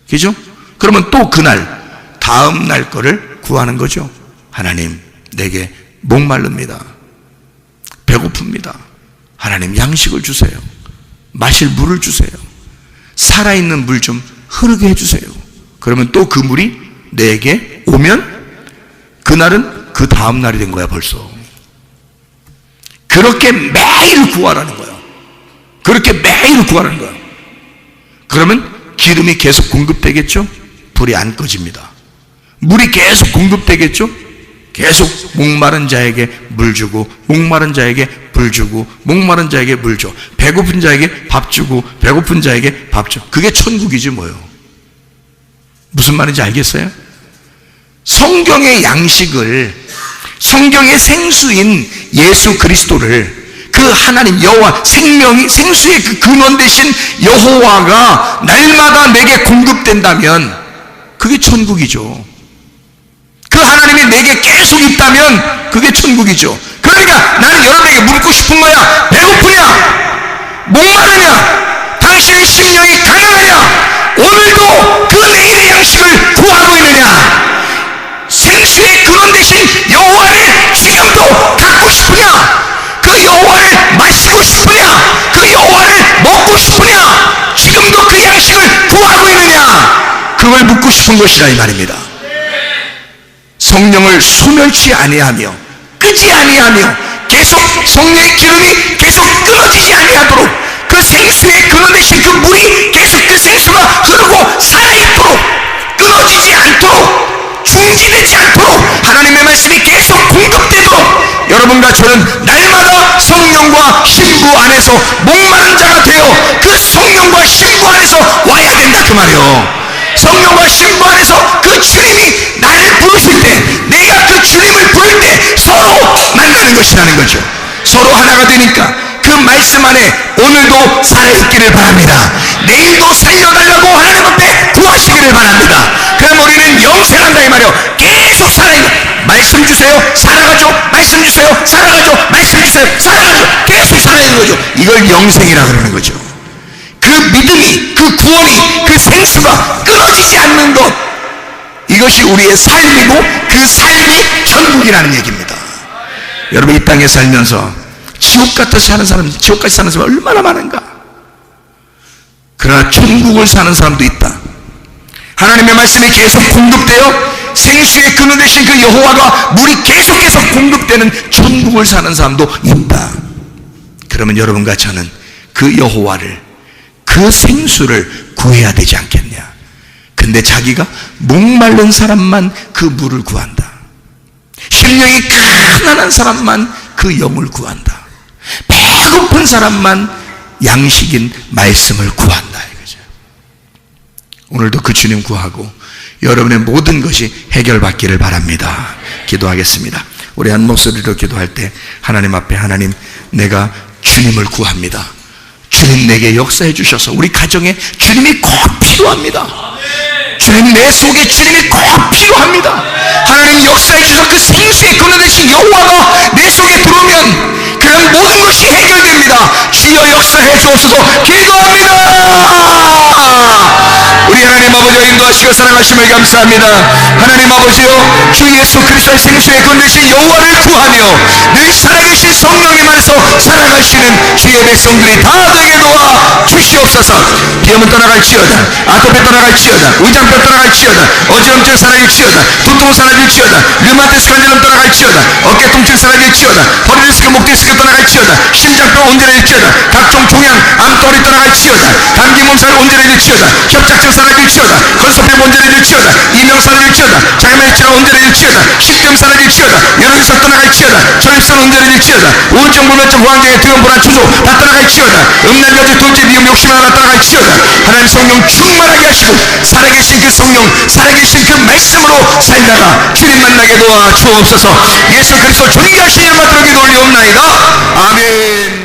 그죠? 그러면 또 그날 다음 날 거를 구하는 거죠. 하나님, 내게 목마릅니다. 배고픕니다. 하나님, 양식을 주세요. 마실 물을 주세요. 살아있는 물 좀 흐르게 해주세요. 그러면 또 그 물이 내게 오면 그날은 그 다음 날이 된 거야. 벌써 그렇게 매일 구하라는 거야. 그렇게 매일 구하라는 거야. 그러면 기름이 계속 공급되겠죠? 불이 안 꺼집니다. 물이 계속 공급되겠죠? 계속 목마른 자에게 물 주고, 목마른 자에게 불 주고, 목마른 자에게 물 줘. 배고픈 자에게 밥 주고, 배고픈 자에게 밥 줘. 그게 천국이지 뭐요. 무슨 말인지 알겠어요? 성경의 양식을, 성경의 생수인 예수 그리스도를, 그 하나님 여호와, 생수의 그 근원 되신 여호와가 날마다 내게 공급된다면 그게 천국이죠. 그 하나님이 내게 계속 있다면 그게 천국이죠. 그러니까 나는 여러분에게 묻고 싶은 거야. 배고프냐? 목마르냐? 당신의 심령이 가난하냐? 오늘도 그 내일의 양식을 구하고 있느냐? 생수의 근원 되신 여호와를 지금도 갖고 싶으냐? 그 여호와를 마시고 싶으냐? 그 여호와를 먹고 싶으냐? 지금도 그 양식을 구하고 있느냐? 그걸 묻고 싶은 것이라 이 말입니다. 성령을 소멸치 아니하며 끄지 아니하며 계속 성령의 기름이 계속 끊어지지 아니하도록 그 생수의 근원 되신 그 물이 계속 그 생수가 흐르고 살아있도록, 끊어지지 않도록, 중지되지 않도록 하나님의 말씀이 계속 공급되도록 여러분과 저는 날마다 성령과 신부 안에서 목마른 자가 되어 그 성령과 신부 안에서 와야 된다 그 말이요. 성령과 신부 안에서 그 주님이 나를 부르실 때, 내가 그 주님을 부를 때 서로 만나는 것이라는 거죠. 서로 하나가 되니까 그 말씀 안에 오늘도 살아있기를 바랍니다. 내일도 살려달라고 하나님 앞에 구하시기를 바랍니다. 그럼 우리는 영생한다 이 말이요. 계속 살아있는, 말씀 주세요, 살아가죠. 말씀 주세요, 살아가죠. 말씀 주세요, 살아가죠. 계속 살아있는 거죠. 이걸 영생이라 그러는 거죠. 그 믿음이, 그 구원이, 그 생수가 끊어지지 않는 것, 이것이 우리의 삶이고 그 삶이 천국이라는 얘기입니다. 여러분, 이 땅에 살면서 지옥같이 사는 사람 얼마나 많은가. 그러나 천국을 사는 사람도 있다. 하나님의 말씀이 계속 공급되어 생수의 근원 되신 그 여호와가 물이 계속해서 공급되는 천국을 사는 사람도 있다. 그러면 여러분과 저는 그 여호와를, 그 생수를 구해야 되지 않겠냐. 근데 자기가 목마른 사람만 그 물을 구한다. 심령이 가난한 사람만 그 영을 구한다. 배고픈 사람만 양식인 말씀을 구한다 이거죠. 오늘도 그 주님 구하고 여러분의 모든 것이 해결받기를 바랍니다. 기도하겠습니다. 우리 한 목소리로 기도할 때 하나님 앞에, 하나님, 내가 주님을 구합니다. 주님 내게 역사해 주셔서 우리 가정에 주님이 꼭 필요합니다. 주님, 내 속에 주님이 꼭 필요합니다. 하나님 역사해 주셔서 그 생수의 근원되신 여호와가 내 속에 들어오면 그런 모든 것이 해결됩니다. 주여 역사해 주옵소서. 기도합니다. 우리 하나님 아버지와 인도하시고 사랑하심을 감사합니다. 하나님 아버지요, 주 예수 그리스도의 생수의 근원되신 여호와를 구하며 늘 살아계신 성령님 안에서 살아가시는 주의 백성들이 다 되게 도와 주시옵소서. 비염은 떠나갈지어다, 아토피 떠나갈지어다, 의장병 떠나갈지어다, 어지럼증 사라질지어다, 두통 사라질지어다, 류마티스 관절염 떠나갈지어다, 어깨 통증 사라질지어다, 허리 디스크, 목 디스크 떠나갈지어다, 심장병 온전해질지어다, 각종 종양, 암덩어리 떠나갈지어다, 감기 몸살 온전해질지어다, 협착증 사라질지어다, 건소병 온전해질지어다, 이명 사라질지어다, 장염혈질환 온전해질지어다, 식병 사라질지어다, 여론에서 떠나갈지어다, 전립선 온전해질지어다, 우울증, 불면증, 불안증, 두려움, 불안, 추조 다 떠나갈지어다, 음란가지, 둘째, 미움, 욕심 하나 떠나갈지어다. 하나님 성령 충만하게 하시고 살아계신 그 성령, 살아계신 그 말씀으로 살다가 주님 만나게 도와 주옵소서. 예수 그리스도 존귀하신 이름 받들어 기도 올리옵나이다. 아멘.